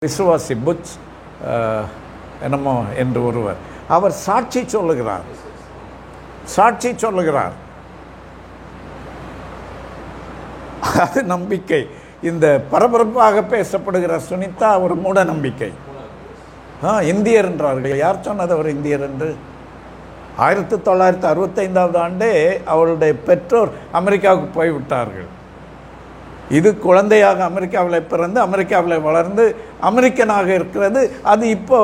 விசுவாசி புட்ச் என்னமோ என்று ஒருவர் அவர் சாட்சி சொல்லுகிறார். அது நம்பிக்கை. இந்த பரபரப்பாக பேசப்படுகிற சுனிதா ஒரு மூட நம்பிக்கை. இந்தியர் என்றார்கள். யார் சொன்னது அவர் இந்தியர் என்று? 1965 ஆண்டே அவளுடைய பெற்றோர் அமெரிக்காவுக்கு போய்விட்டார்கள். இது குழந்தையாக அமெரிக்காவில் பிறந்து அமெரிக்காவில் வளர்ந்து அமெரிக்கனாக இருக்கிறது. அது இப்போ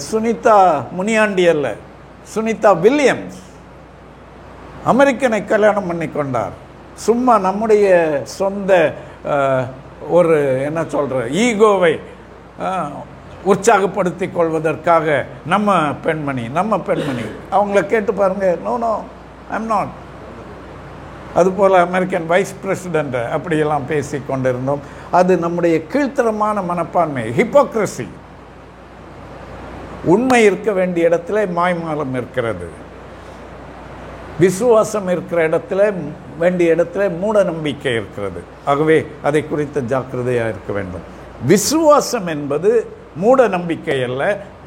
சுனிதா முனியாண்டி அல்ல, சுனிதா வில்லியம்ஸ் அமெரிக்கனை கல்யாணம் பண்ணி கொண்டார். சும்மா நம்முடைய சொந்த ஒரு என்ன சொல்ற ஈகோவை உற்சாகப்படுத்தி கொள்வதற்காக நம்ம பெண்மணி அவங்கள கேட்டு பாருங்க. No I'm not. அதுபோல் அமெரிக்கன் வைஸ் பிரசிடென்ட் அப்படியெல்லாம் பேசி கொண்டிருந்தோம். அது நம்முடைய கீழ்த்தரமான மனப்பான்மை, ஹிப்போக்ரசி. உண்மை இருக்க வேண்டிய இடத்துல மாய்மாலம் இருக்கிறது. விசுவாசம் இருக்கிற இடத்துல வேண்டிய இடத்துல மூட நம்பிக்கை இருக்கிறது. ஆகவே அதை குறித்து ஜாக்கிரதையாக இருக்க வேண்டும். விசுவாசம் என்பது மூட நம்பிக்கை அல்ல,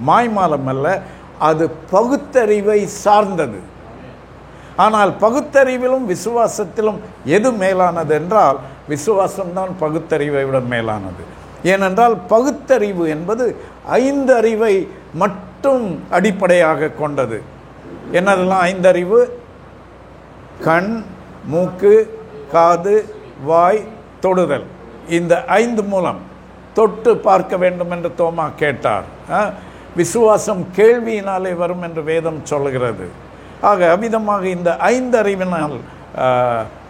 மாய்மாலம் அல்ல. அது பகுத்தறிவை சார்ந்தது. ஆனால் பகுத்தறிவிலும் விசுவாசத்திலும் எது மேலானது என்றால் விசுவாசம்தான் பகுத்தறிவை விட மேலானது. ஏனென்றால் பகுத்தறிவு என்பது 5 அறிவை மட்டும் அடிப்படையாக கொண்டது. என்னதெல்லாம் 5 அறிவு? கண், மூக்கு, காது, வாய், தொடுதல். இந்த 5 மூலம் தொட்டு பார்க்க வேண்டும் என்று தோமா கேட்டார். விசுவாசம் கேள்வியினாலே வரும் என்று வேதம் சொல்லுகிறது. ஆக அவ்விதமாக இந்த 5 அறிவினால்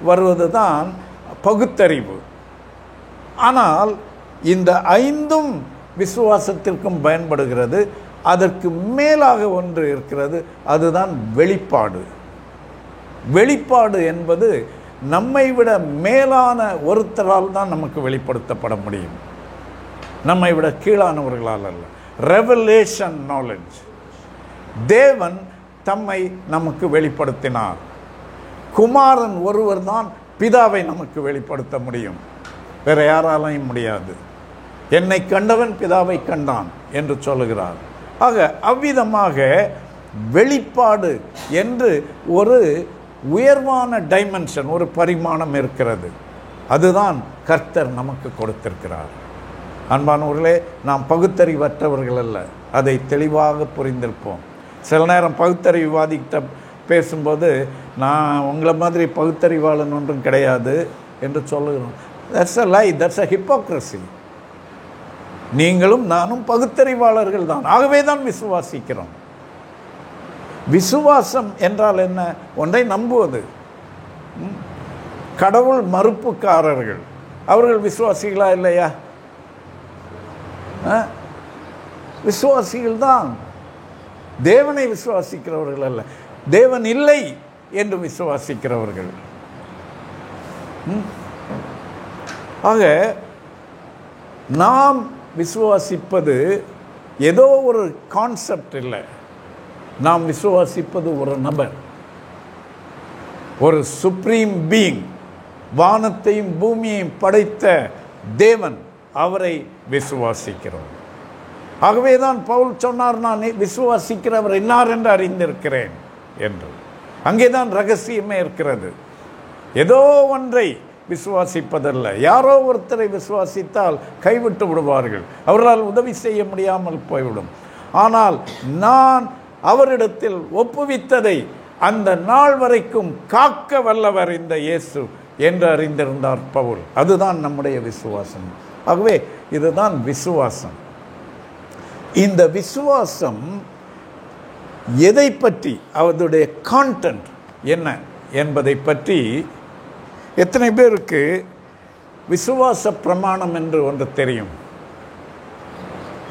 வருவது தான் பகுத்தறிவு. ஆனால் இந்த 5ம் விசுவாசத்திற்கும் பயன்படுகிறது. அதற்கு மேலாக ஒன்று இருக்கிறது, அதுதான் வெளிப்பாடு. வெளிப்பாடு என்பது நம்மை விட மேலான ஒருத்தரால் தான் நமக்கு வெளிப்படுத்தப்பட முடியும், நம்மை விட கீழானவர்களால் அல்ல. Revelation knowledge. தேவன் தம்மை நமக்கு வெளிப்படுத்தினார். குமாரன் ஒருவர் தான் பிதாவை நமக்கு வெளிப்படுத்த முடியும், வேற யாராலையும் முடியாது. என்னை கண்டவன் பிதாவை கண்டான் என்று சொல்லுகிறார். ஆக அவ்விதமாக வெளிப்பாடு என்று ஒரு உயர்வான டைமென்ஷன், ஒரு பரிமாணம் இருக்கிறது. அதுதான் கர்த்தர் நமக்கு கொடுத்திருக்கிறார். அன்பானவர்களே, நாம் பகுத்தறிவற்றவர்கள் அல்ல, அதை தெளிவாக புரிந்திருப்போம். சில நேரம் பகுத்தறிவுவாதிகிட்ட பேசும்போது நான் உங்களை மாதிரி பகுத்தறிவாளன் ஒன்றும் கிடையாது என்று சொல்லுகிறோம். That's a lie, that's a hypocrisy. நீங்களும் நானும் பகுத்தறிவாளர்கள் தான், ஆகவே தான் விசுவாசிக்கிறோம். விசுவாசம் என்றால் என்ன? ஒன்றை நம்புவது. கடவுள் மறுப்புக்காரர்கள் அவர்கள் விசுவாசிகளா இல்லையா? விசுவாசிகள் தான். தேவனை விசுவாசிக்கிறவர்கள் அல்ல, தேவன் இல்லை என்று விசுவாசிக்கிறவர்கள். ஆக நாம் விசுவாசிப்பது ஏதோ ஒரு கான்செப்ட் இல்லை, நாம் விசுவாசிப்பது ஒரு நபர், ஒரு சுப்ரீம் பீயிங், வானத்தையும் பூமியையும் படைத்த தேவன், அவரை விசுவாசிக்கிறோம். ஆகவேதான் பவுல் சொன்னார், நான் விசுவாசிக்கிறவர் இன்னார் என்று அறிந்திருக்கிறேன் என்று. அங்கேதான் ரகசியமே இருக்கிறது. ஏதோ ஒன்றை விசுவாசிப்பதல்ல. யாரோ ஒருத்தரை விசுவாசித்தால் கைவிட்டு விடுவார்கள், அவர்களால் உதவி செய்ய முடியாமல் போய்விடும். ஆனால் நான் அவரிடத்தில் ஒப்புவித்ததை அந்த நாள் வரைக்கும் காக்க வல்லவர் இந்த இயேசு என்று அறிந்திருந்தார் பவுல். அதுதான் நம்முடைய விசுவாசம். ஆகவே இதுதான் விசுவாசம். இந்த விசுவாசம் எதை பற்றி, அவருடைய கான்டென்ட் என்ன என்பதை பற்றி எத்தனை பேருக்கு விசுவாச பிரமாணம் என்று ஒன்று தெரியும்?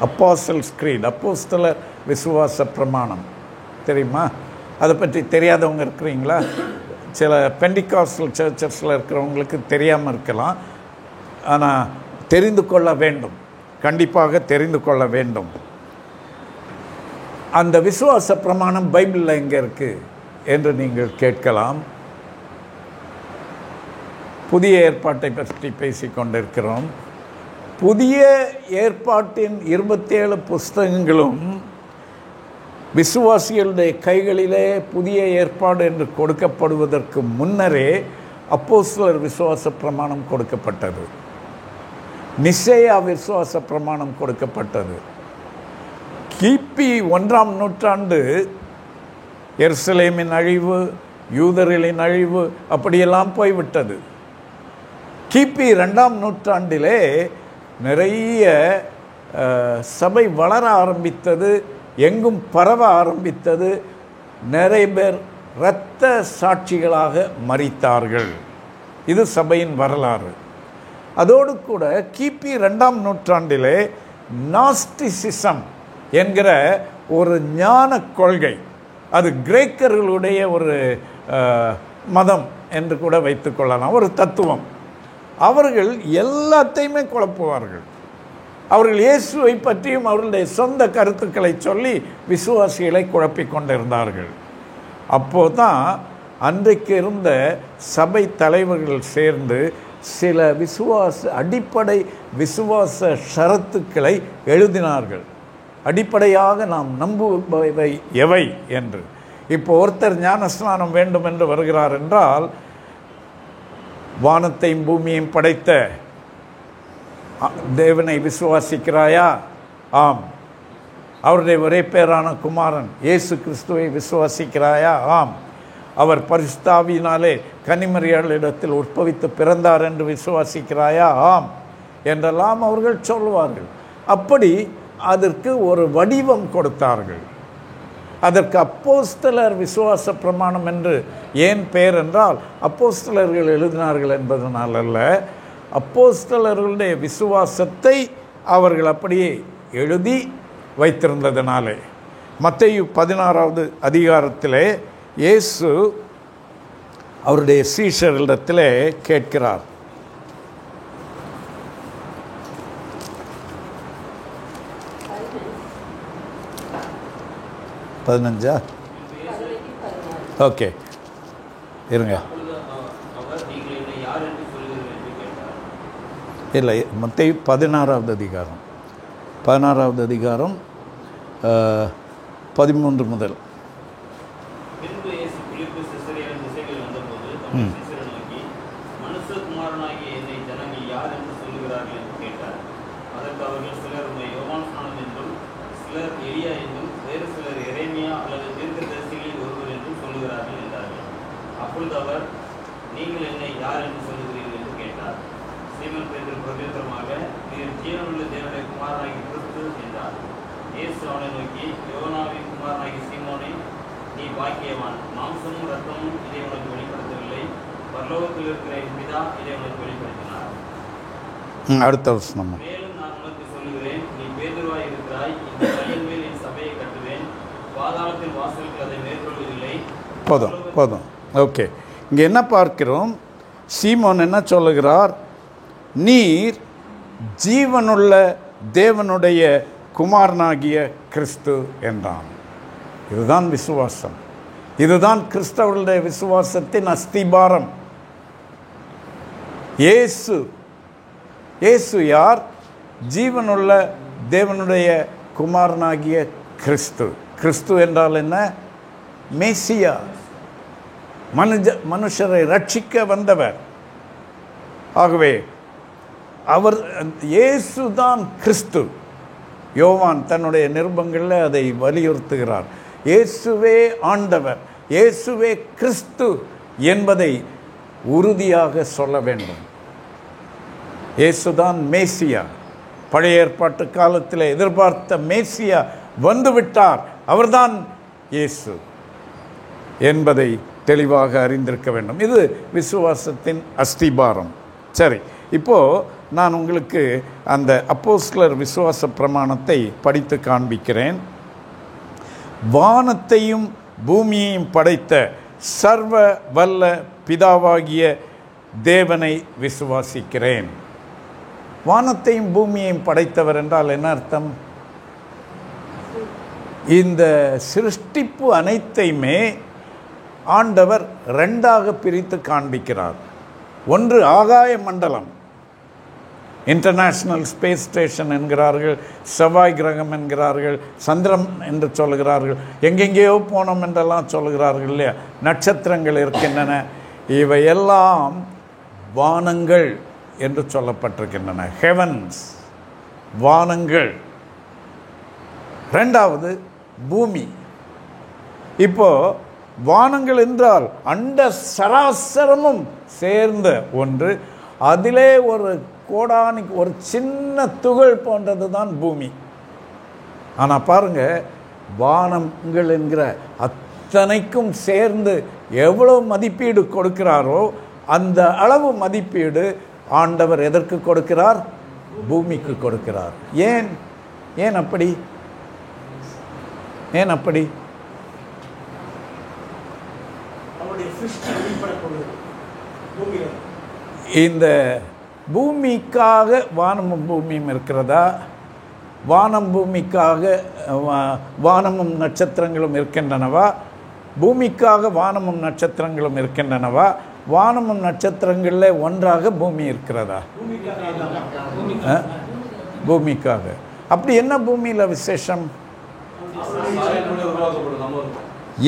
அப்போஸ்தலர்ஸ் க்ரீட், அப்போஸ்தலர் விசுவாச பிரமாணம் தெரியுமா? அதை பற்றி தெரியாதவங்க இருக்கிறீங்களா? சில பெண்டிகாஸ்டல் சர்ச்சஸில் இருக்கிறவங்களுக்கு தெரியாமல் இருக்கலாம். ஆனால் தெரிந்து கொள்ள வேண்டும், கண்டிப்பாக தெரிந்து கொள்ள வேண்டும். அந்த விசுவாச பிரமாணம் பைபிளில் எங்கே இருக்குது என்று நீங்கள் கேட்கலாம். புதிய ஏற்பாட்டை பற்றி பேசி கொண்டிருக்கிறோம். புதிய ஏற்பாட்டின் 27 புஸ்தகங்களும் விசுவாசிகளுடைய கைகளிலே புதிய ஏற்பாடு என்று கொடுக்கப்படுவதற்கு முன்னரே அப்போஸ்தலர் விசுவாச பிரமாணம் கொடுக்கப்பட்டது. நிசேயா விசுவாச பிரமாணம் கொடுக்கப்பட்டது. கிபி 1ஆம் நூற்றாண்டு எருசலேமின் அழிவு, யூதர்களின் அழிவு அப்படியெல்லாம் போய்விட்டது. கிபி 2ஆம் நூற்றாண்டிலே நிறைய சபை வளர ஆரம்பித்தது, எங்கும் பரவ ஆரம்பித்தது. நிறைய பேர் இரத்த சாட்சிகளாக மரித்தார்கள். இது சபையின் வரலாறு. அதோடு கூட கிபி 2ஆம் நூற்றாண்டிலே நாஸ்டிசிசம் என்கிற ஒரு ஞான கொள்கை, அது கிரேக்கர்களுடைய ஒரு மதம் என்று கூட வைத்துக்கொள்ளலாம், ஒரு தத்துவம். அவர்கள் எல்லாத்தையுமே குழப்புவார்கள். அவர்கள் இயேசுவை பற்றியும் அவர்களுடைய சொந்த கருத்துக்களை சொல்லி விசுவாசிகளை குழப்பிக் கொண்டிருந்தார்கள். அப்போதான் அன்றைக்கு இருந்த சபை தலைவர்கள் சேர்ந்து சில அடிப்படை விசுவாச ஷரத்துக்களை எழுதினார்கள். அடிப்படையாக நாம் நம்புபவை எவை என்று. இப்போ ஒருத்தர் ஞானஸ்நானம் வேண்டும் என்று வருகிறார் என்றால், வானத்தையும் பூமியையும் படைத்த தேவனை விசுவாசிக்கிறாயா? ஆம். அவருடைய ஒரே பேரான குமாரன் இயேசு கிறிஸ்துவை விசுவாசிக்கிறாயா? ஆம். அவர் பரிசுத்த ஆவியினாலே கன்னிமரியாளிடத்தில் உட்பவித்து பிறந்தார் என்று விசுவாசிக்கிறாயா? ஆம் என்றெல்லாம் அவர்கள் சொல்வார்கள். அப்படி அதற்கு ஒரு வடிவம் கொடுத்தார்கள். அதற்கு அப்போஸ்தலர் விசுவாச பிரமாணம் என்று ஏன் பெயர் என்றால், அப்போஸ்தலர்கள் எழுதினார்கள் என்பதனால் அல்ல, அப்போஸ்தலர்களுடைய விசுவாசத்தை அவர்கள் அப்படியே எழுதி வைத்திருந்ததினாலே. மத்தேயு 16வது அதிகாரத்திலே இயேசு அவருடைய சீஷர்களிடத்திலே கேட்கிறார். பதினஞ்சா? ஓகே, இருங்க. இல்லை, மத்தேயு 16வது அதிகாரம் 13 முதல். அப்பொழுது அவர், நீங்கள் என்னை யார் என்று சொல்லுகிறீர்கள் என்று கேட்டார். சீமோன் பேதுரு பிரதியுத்தரமாக, நீர் ஜீவனுள்ள தேவனுடைய குமாரனாகிய கிறிஸ்து என்றார். இயேசு அவனை நோக்கி, யோனாவின் குமாரனாகிய சீமோனே, நீ பாக்கியவான். மாம்சமும் இரத்தமும் இதை உனக்கு வெளிப்படுத்தவில்லை, பரலோகத்தில் இருக்கிற என் பிதா இதை உனக்கு வெளிப்படுத்தினார். அடுத்த வசனம். மேலும் நான் உனக்கு சொல்லுகிறேன், நீ பேதுருவாய் இருக்கிறாய், இந்த கல்லின் மேல் என் சபையை கட்டுவேன், பாதாளத்தின் வாசல்கள் அதை மேற்கொள்வதில்லை. போதும். ஓகே, இங்கே என்ன பார்க்கிறோம்? சீமோன் என்ன சொல்லுகிறார்? நீர் ஜீவனுள்ள தேவனுடைய குமாரனாகிய கிறிஸ்து என்றான். இதுதான் விசுவாசம். இதுதான் கிறிஸ்தவர்களுடைய விசுவாசத்தின் அஸ்திபாரம். இயேசு யார்? ஜீவனுள்ள தேவனுடைய குமாரனாகிய கிறிஸ்து. கிறிஸ்து என்றால் என்ன? மேசியா, மனுஷரை ரட்சிக்க வந்தவர். ஆகவே அவர் இயேசுதான் கிறிஸ்து. யோவான் தன்னுடைய நிருபங்களில் அதை வலியுறுத்துகிறார். இயேசுவே ஆண்டவர், இயேசுவே கிறிஸ்து என்பதை உறுதியாக சொல்ல வேண்டும். இயேசுதான் மேசியா. பழைய ஏற்பாட்டு காலத்தில் எதிர்பார்த்த மேசியா வந்துவிட்டார், அவர்தான் இயேசு என்பதை தெளிவாக அறிந்திருக்க வேண்டும். இது விசுவாசத்தின் அஸ்திபாரம். சரி, இப்போது நான் உங்களுக்கு அந்த அப்போஸ்தலர் விசுவாச பிரமாணத்தை படித்து காண்பிக்கிறேன். வானத்தையும் பூமியையும் படைத்த சர்வ வல்ல பிதாவாகிய தேவனை விசுவாசிக்கிறேன். வானத்தையும் பூமியையும் படைத்தவர் என்றால் என்ன அர்த்தம்? இந்த சிருஷ்டிப்பு அனைத்தையுமே ஆண்டவர் ரெண்டாக பிரித்து காண்பிக்கிறார். ஒன்று ஆகாய மண்டலம், இன்டர்நேஷ்னல் ஸ்பேஸ் ஸ்டேஷன் என்கிறார்கள், செவ்வாய் கிரகம் என்கிறார்கள், சந்திரம் என்று சொல்கிறார்கள், எங்கெங்கேயோ போனோம் என்றெல்லாம் சொல்கிறார்கள் இல்லையா. நட்சத்திரங்கள் இருக்கின்றன. இவையெல்லாம் வானங்கள் என்று சொல்லப்பட்டிருக்கின்றன. ஹெவன்ஸ், வானங்கள். ரெண்டாவது பூமி. இப்போ வானங்கள் என்றால் அண்ட சராசரமும் சேர்ந்த ஒன்று. அதிலே ஒரு கோடானி, ஒரு சின்ன துகள் போன்றது தான் பூமி. ஆனால் பாருங்க, வானங்கள் என்கிற அத்தனைக்கும் சேர்ந்து எவ்வளவு மதிப்பீடு கொடுக்கிறாரோ அந்த அளவு மதிப்பீடு ஆண்டவர் எதற்கு கொடுக்கிறார்? பூமிக்கு கொடுக்கிறார். ஏன் ஏன் அப்படி? ஏன் அப்படி? இந்த பூமிக்காக வானமும் பூமியும் இருக்கிறதா? வானம் பூமிக்காக வானமும் நட்சத்திரங்களும் இருக்கின்றனவா? பூமிக்காக வானமும் நட்சத்திரங்களும் இருக்கின்றனவா? வானமும் நட்சத்திரங்களில் ஒன்றாக பூமி இருக்கிறதா? பூமிக்காக. அப்படி என்ன பூமியில் விசேஷம்?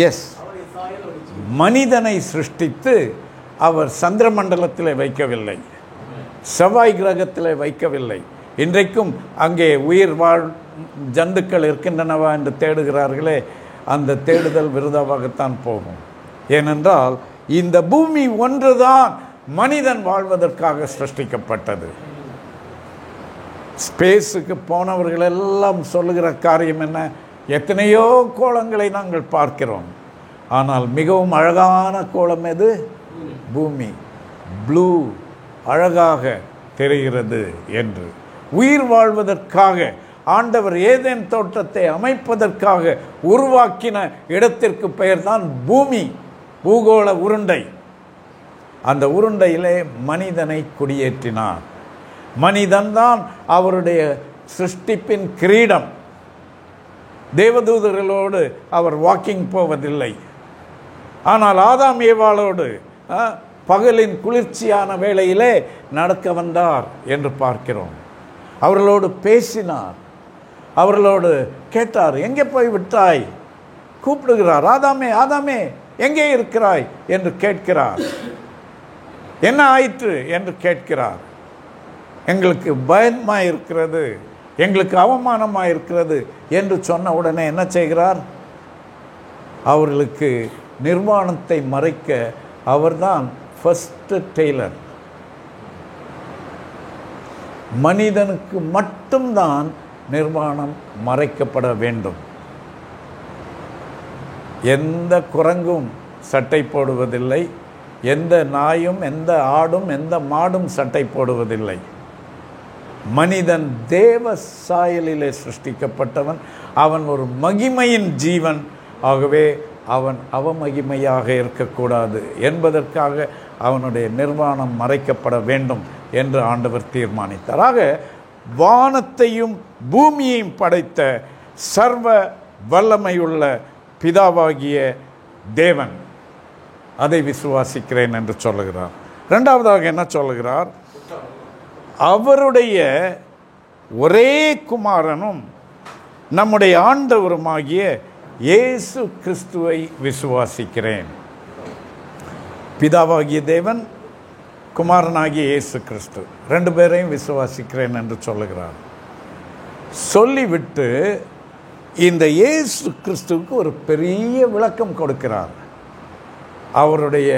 எஸ், மனிதனை சிருஷ்டித்து அவர் சந்திரமண்டலத்தில் வைக்கவில்லை, செவ்வாய் கிரகத்தில் வைக்கவில்லை. இன்றைக்கும் அங்கே உயிர் வாழ் ஜந்துக்கள் இருக்கின்றனவா என்று தேடுகிறார்களே, அந்த தேடுதல் விருதாவாகத்தான் போகும். ஏனென்றால் இந்த பூமி ஒன்றுதான் மனிதன் வாழ்வதற்காக சிருஷ்டிக்கப்பட்டது. ஸ்பேஸுக்கு போனவர்கள் எல்லாம் சொல்லுகிற காரியம் என்ன? எத்தனையோ கோளங்களை நாங்கள் பார்க்கிறோம், ஆனால் மிகவும் அழகான கோளம் எது? பூமி. ப்ளூ, அழகாக தெரிகிறது என்று. உயிர் வாழ்வதற்காக ஆண்டவர் ஏதேன் தோட்டத்தை அமைப்பதற்காக உருவாக்கின இடத்திற்கு பெயர்தான் பூமி, பூகோள உருண்டை. அந்த உருண்டையிலே மனிதனை குடியேற்றினார். மனிதன்தான் அவருடைய சிருஷ்டிப்பின் கிரீடம். தேவதூதர்களோடு அவர் வாக்கிங் போவதில்லை. ஆனால் ஆதாம் ஏவாளோடு பகலின் குளிர்ச்சியான வேளையிலே நடக்க வந்தார் என்று பார்க்கிறோம். அவர்களோடு பேசினார், அவர்களோடு கேட்டார், எங்கே போய் விட்டாய்? கூப்பிடுகிறார், ஆதாமே ஆதாமே எங்கே இருக்கிறாய் என்று கேட்கிறார். என்ன ஆயிற்று என்று கேட்கிறார். எங்களுக்கு பயமாக இருக்கிறது, எங்களுக்கு அவமானமாக இருக்கிறது என்று சொன்ன உடனே என்ன செய்கிறார்? அவர்களுக்கு நிர்வாணத்தை மறைக்க அவர்தான் ஃபர்ஸ்ட் டெய்லர். மனிதனுக்கு மட்டும்தான் நிர்வாணம் மறைக்கப்பட வேண்டும். எந்த குரங்கும் சட்டை போடுவதில்லை, எந்த நாயும் எந்த ஆடும் எந்த மாடும் சட்டை போடுவதில்லை. மனிதன் தேவ சாயலிலே சிருஷ்டிக்கப்பட்டவன். அவன் ஒரு மகிமையின் ஜீவன். ஆகவே அவன் அவமகிமையாக இருக்கக்கூடாது என்பதற்காக அவனுடைய நிர்வாணம் மறைக்கப்பட வேண்டும் என்று ஆண்டவர் தீர்மானித்தார். ஆக வானத்தையும் பூமியையும் படைத்த சர்வ வல்லமையுள்ள பிதாவாகிய தேவன், அதை விசுவாசிக்கிறேன் என்று சொல்லுகிறார். இரண்டாவதாக என்ன சொல்லுகிறார்? அவருடைய ஒரே குமாரனும் நம்முடைய ஆண்டவருமாகிய இயேசு கிறிஸ்துவை விசுவாசிக்கிறேன். பிதாவாகிய தேவன், குமாரனாகிய இயேசு கிறிஸ்து, ரெண்டு பேரையும் விசுவாசிக்கிறேன் என்று சொல்லுகிறார். சொல்லிவிட்டு இந்த இயேசு கிறிஸ்துவுக்கு ஒரு பெரிய விளக்கம் கொடுக்கிறார். அவருடைய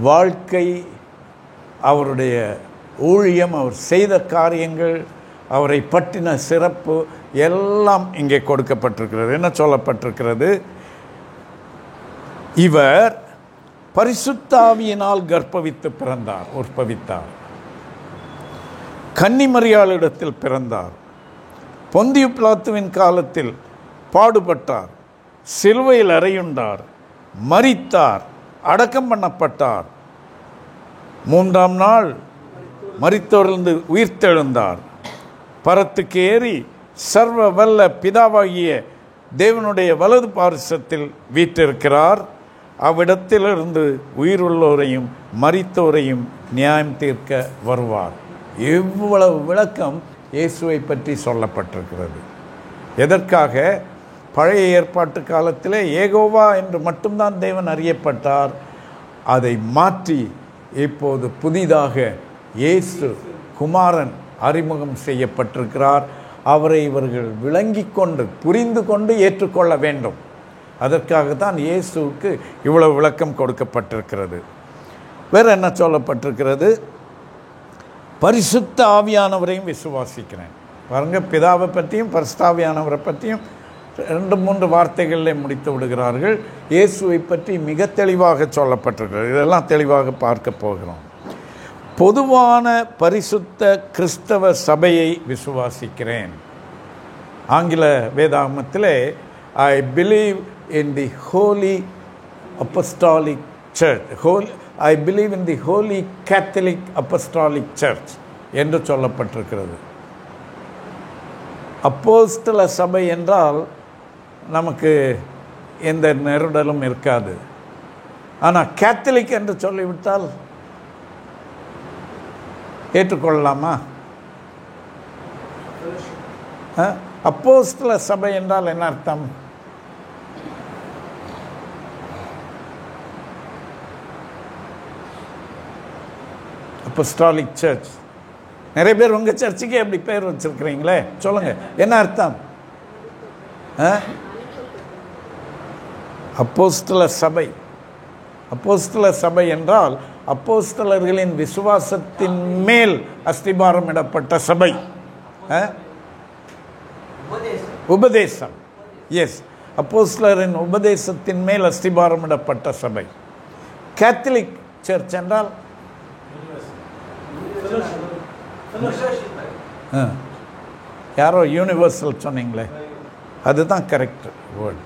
வாழ்க்கை, அவருடைய ஊழியம், அவர் செய்த காரியங்கள், அவரை பற்றின சிறப்பு எல்லாம் இங்கே கொடுக்கப்பட்டிருக்கிறது. என்ன சொல்லப்பட்டிருக்கிறது? இவர் பரிசுத்த ஆவியினால் கர்ப்பவித்து பிறந்தார், உற்பவித்தார். கன்னிமரியாளிடத்தில் பிறந்தார். பொந்தியு பிலாத்துவின் காலத்தில் பாடுபட்டார், சிலுவையில் அறையுண்டார், மரித்தார், அடக்கம் பண்ணப்பட்டார், மூன்றாம் நாள் மரித்தோரிலிருந்து உயிர்த்தெழுந்தார், பரத்துக்கு ஏறி சர்வ வல்ல பிதாவாகிய தேவனுடைய வலது பாரிசத்தில் வீற்றிருக்கிறார். அவ்விடத்திலிருந்து உயிருள்ளோரையும் மரித்தோரையும் நியாயம் தீர்க்க வருவார் இவ்வளவு விளக்கம் இயேசுவை பற்றி சொல்லப்பட்டிருக்கிறது. எதற்காக? பழைய ஏற்பாட்டு காலத்திலே ஏகோவா என்று மட்டும்தான் தேவன் அறியப்பட்டார். அதை மாற்றி இப்போது புதிதாக இயேசு குமாரன் அறிமுகம் செய்யப்பட்டிருக்கிறார். அவரை இவர்கள் விளங்கி கொண்டு புரிந்து கொண்டு ஏற்றுக்கொள்ள வேண்டும். அதற்காகத்தான் இயேசுவுக்கு இவ்வளவு விளக்கம் கொடுக்கப்பட்டிருக்கிறது. வேறு என்ன சொல்லப்பட்டிருக்கிறது? பரிசுத்த ஆவியானவரையும் விசுவாசிக்கிறேன். பாருங்க, பிதாவை பற்றியும் பரிசுத்த ஆவியானவரை பற்றியும் 2-3 வார்த்தைகளில் முடித்து விடுகிறார்கள். இயேசுவை பற்றி மிக தெளிவாக சொல்லப்பட்டிருக்கிறது. இதெல்லாம் தெளிவாக பார்க்க போகிறோம். பொதுவான பரிசுத்த கிறிஸ்தவ சபையை விசுவாசிக்கிறேன். ஆங்கில வேதாகமத்திலே I believe in the holy apostolic church, I believe in the holy Catholic apostolic church என்று சொல்லப்பட்டிருக்கிறது. அப்போஸ்தல சபை என்றால் நமக்கு எந்த நெருடலும் இருக்காது. ஆனால் கேத்தலிக் என்று சொல்லிவிட்டால் ஏற்றுக்கொள்ளலாமா? அப்போஸ்தல சபை என்றால் என்ன அர்த்தம்? Apostolic church. நிறைய பேர் உங்கள் சர்ச்சுக்கே அப்படி பேர் வச்சிருக்கிறீங்களே, சொல்லுங்க என்ன அர்த்தம்? அப்போஸ்தல சபை. அப்போஸ்தல சபை என்றால் அப்போஸ்தலர்களின் விசுவாசத்தின் மேல் அஸ்திபாரம் இடப்பட்ட சபை. உபதேசம். எஸ், அப்போஸ்தலரின் உபதேசத்தின் மேல் அஸ்திபாரம் இடப்பட்ட சபை. கேத்தலிக் சர்ச் என்றால் யாரோ யூனிவர்சல் சொன்னீங்களே, அதுதான் கரெக்ட் வேர்டு.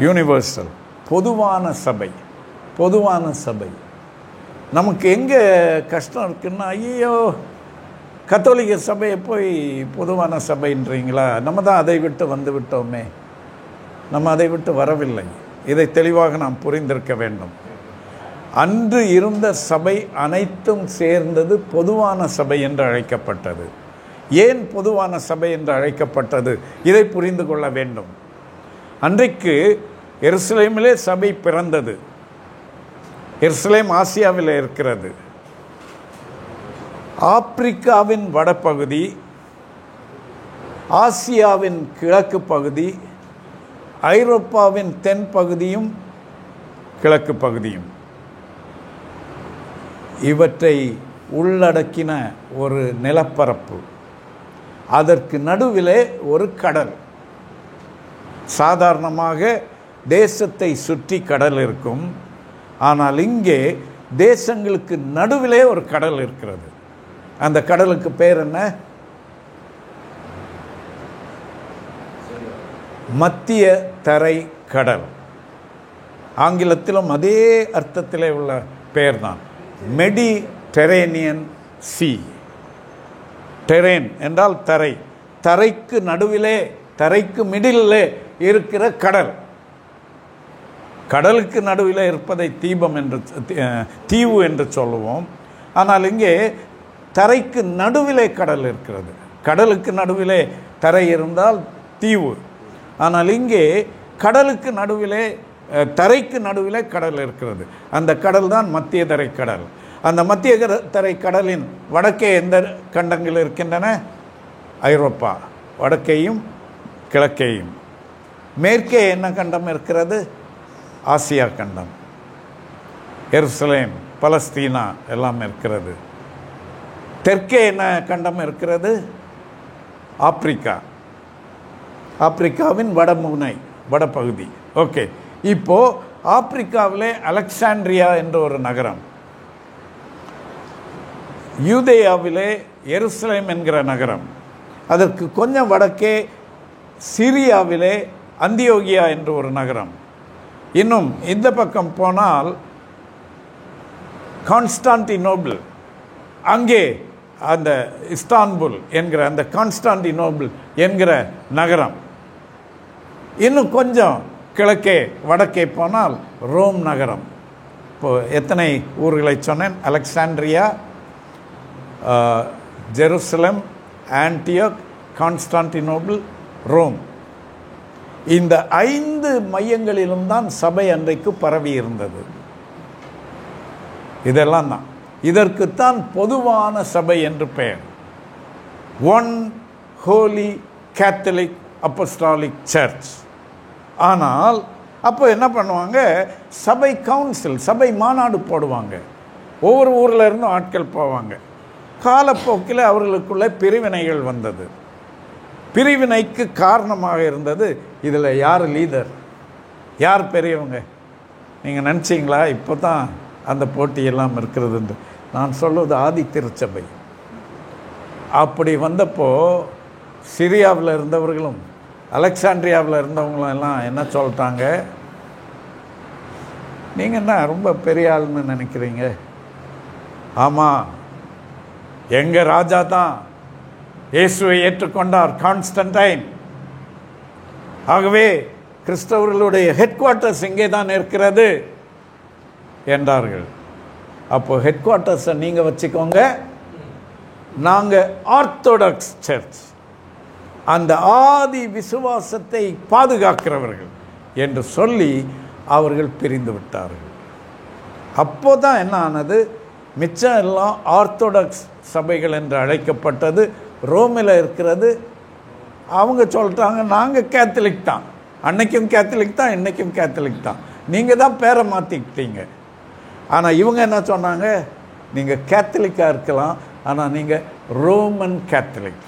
யூனிவர்சல், பொதுவான சபை. பொதுவான சபை. நமக்கு எங்கே கஷ்டம் இருக்குன்னா, ஐயோ கத்தோலிக்க சபையை போய் பொதுவான சபைன்றீங்களா? நம்ம தான் அதை விட்டு வந்து விட்டோமே. நம்ம அதை விட்டு வரவில்லை. இதை தெளிவாக நாம் புரிந்திருக்க வேண்டும். அன்று இருந்த சபை அனைத்தும் சேர்ந்தது பொதுவான சபை என்று அழைக்கப்பட்டது. ஏன் பொதுவான சபை என்று அழைக்கப்பட்டது? இதை புரிந்து கொள்ள வேண்டும். அன்றைக்கு எருசலேமிலே சபை பிறந்தது. எருசலேம் ஆசியாவில் இருக்கிறது. ஆப்பிரிக்காவின் வடபகுதி, ஆசியாவின் கிழக்கு பகுதி, ஐரோப்பாவின் தென் பகுதியும் கிழக்கு பகுதியும் இவற்றை உள்ளடக்கின ஒரு நிலப்பரப்பு. அதற்கு நடுவிலே ஒரு கடல். சாதாரணமாக தேசத்தை சுற்றி கடல் இருக்கும். ஆனால் இங்கே தேசங்களுக்கு நடுவிலே ஒரு கடல் இருக்கிறது. அந்த கடலுக்கு பேர் என்ன? மத்திய தரை கடல். ஆங்கிலத்திலும் அதே அர்த்தத்திலே உள்ள பெயர் தான், மெடிடெரேனியன் சி. டெரேன் என்றால் தரை. தரைக்கு நடுவிலே, தரைக்கு மிடிலே இருக்கிற கடல். கடலுக்கு நடுவில் இருப்பதை தீவு என்று சொல்லுவோம். ஆனால் இங்கே தரைக்கு நடுவிலே கடல் இருக்கிறது. கடலுக்கு நடுவிலே தரை இருந்தால் தீவு. ஆனால் இங்கே கடலுக்கு நடுவிலே, தரைக்கு நடுவிலே கடல் இருக்கிறது. அந்த கடல் தான் மத்திய தரை கடல். அந்த மத்திய தரை கடலின் வடக்கே எந்த கண்டங்கள் இருக்கின்றன? ஐரோப்பா, வடக்கேயும் கிழக்கேயும். மேற்கே என்ன கண்டம் இருக்கிறது? ஆசியா கண்டம். எருசலேம், பலஸ்தீனா எல்லாம் இருக்கிறது. தெற்கே என்ன கண்டம் இருக்கிறது? ஆப்பிரிக்கா. ஆப்பிரிக்காவின் வடமுனை, வடபகுதி. ஓகே, இப்போ ஆப்பிரிக்காவிலே அலெக்சாண்ட்ரியா என்ற ஒரு நகரம், யூதேயாவிலே எருசலேம் என்கிற நகரம், அதற்கு கொஞ்சம் வடக்கே சிரியாவிலே அந்தியோகியா என்ற ஒரு நகரம், இன்னும் இந்த பக்கம் போனால் கான்ஸ்டான்டினோபிள், அங்கே அந்த இஸ்தான்புல் என்கிற அந்த கான்ஸ்டான்டினோபிள் என்கிற நகரம், இன்னும் கொஞ்சம் கிழக்கே வடக்கே போனால் ரோம் நகரம். இப்போ எத்தனை ஊர்களை சொன்னேன்? Alexandria, Jerusalem, Antioch, Constantinople, Rome. இந்த 5 மையங்களிலும் தான் சபை அன்றைக்கு பரவி இருந்தது. இதெல்லாம் தான், இதற்குத்தான் பொதுவான சபை என்று பெயர். One holy Catholic apostolic church. ஆனால் அப்போ என்ன பண்ணுவாங்க, சபை கவுன்சில், சபை மாநாடு போடுவாங்க. ஒவ்வொரு ஊரில் இருந்தும் ஆட்கள் போவாங்க. காலப்போக்கில் அவர்களுக்குள்ள பிரிவினைகள் வந்தது. பிரிவினைக்கு காரணமாக இருந்தது, இதில் யார் லீடர், யார் பெரியவங்க. நீங்கள் நினச்சிங்களா இப்போ தான் அந்த போட்டியெல்லாம் இருக்கிறது? நான் சொல்வது ஆதி திருச்சபை. அப்படி வந்தப்போ சிரியாவில் இருந்தவர்களும் அலெக்சாண்ட்ரியாவில் இருந்தவங்களும் எல்லாம் என்ன சொல்லிட்டாங்க, நீங்கள் என்ன ரொம்ப பெரிய ஆள்னு நினைக்கிறீங்க? ஆமாம், எங்கள் ராஜா தான் இயேசுவை ஏற்றுக்கொண்டார், கான்ஸ்டன்டைன். ஆகவே கிறிஸ்தவர்களுடைய ஹெட் குவார்ட்டர்ஸ் இங்கே தான் இருக்கிறது என்றார்கள். அப்போ ஹெட் குவார்ட்டர்ஸை நீங்கள் வச்சுக்கோங்க, நாங்கள் ஆர்த்தோடாக்ஸ் சர்ச், அந்த ஆதி விசுவாசத்தை பாதுகாக்கிறவர்கள் என்று சொல்லி அவர்கள் பிரிந்து விட்டார்கள். அப்போ தான் என்ன ஆனது, மிச்சம் எல்லாம் ஆர்த்தோடாக்ஸ் சபைகள் என்று அழைக்கப்பட்டது. ரோமில் இருக்கிறது, அவங்க சொல்லிட்டாங்க நாங்கள் கேத்தலிக் தான், அன்னைக்கும் கேத்தலிக் தான், இன்னைக்கும் கேத்தலிக் தான், நீங்கள் தான் பேரை மாற்றிக்கிட்டீங்க. ஆனால் இவங்க என்ன சொன்னாங்க, நீங்கள் கேத்தலிக்காக இருக்கலாம், ஆனால் நீங்கள் ரோமன் கேத்தலிக்.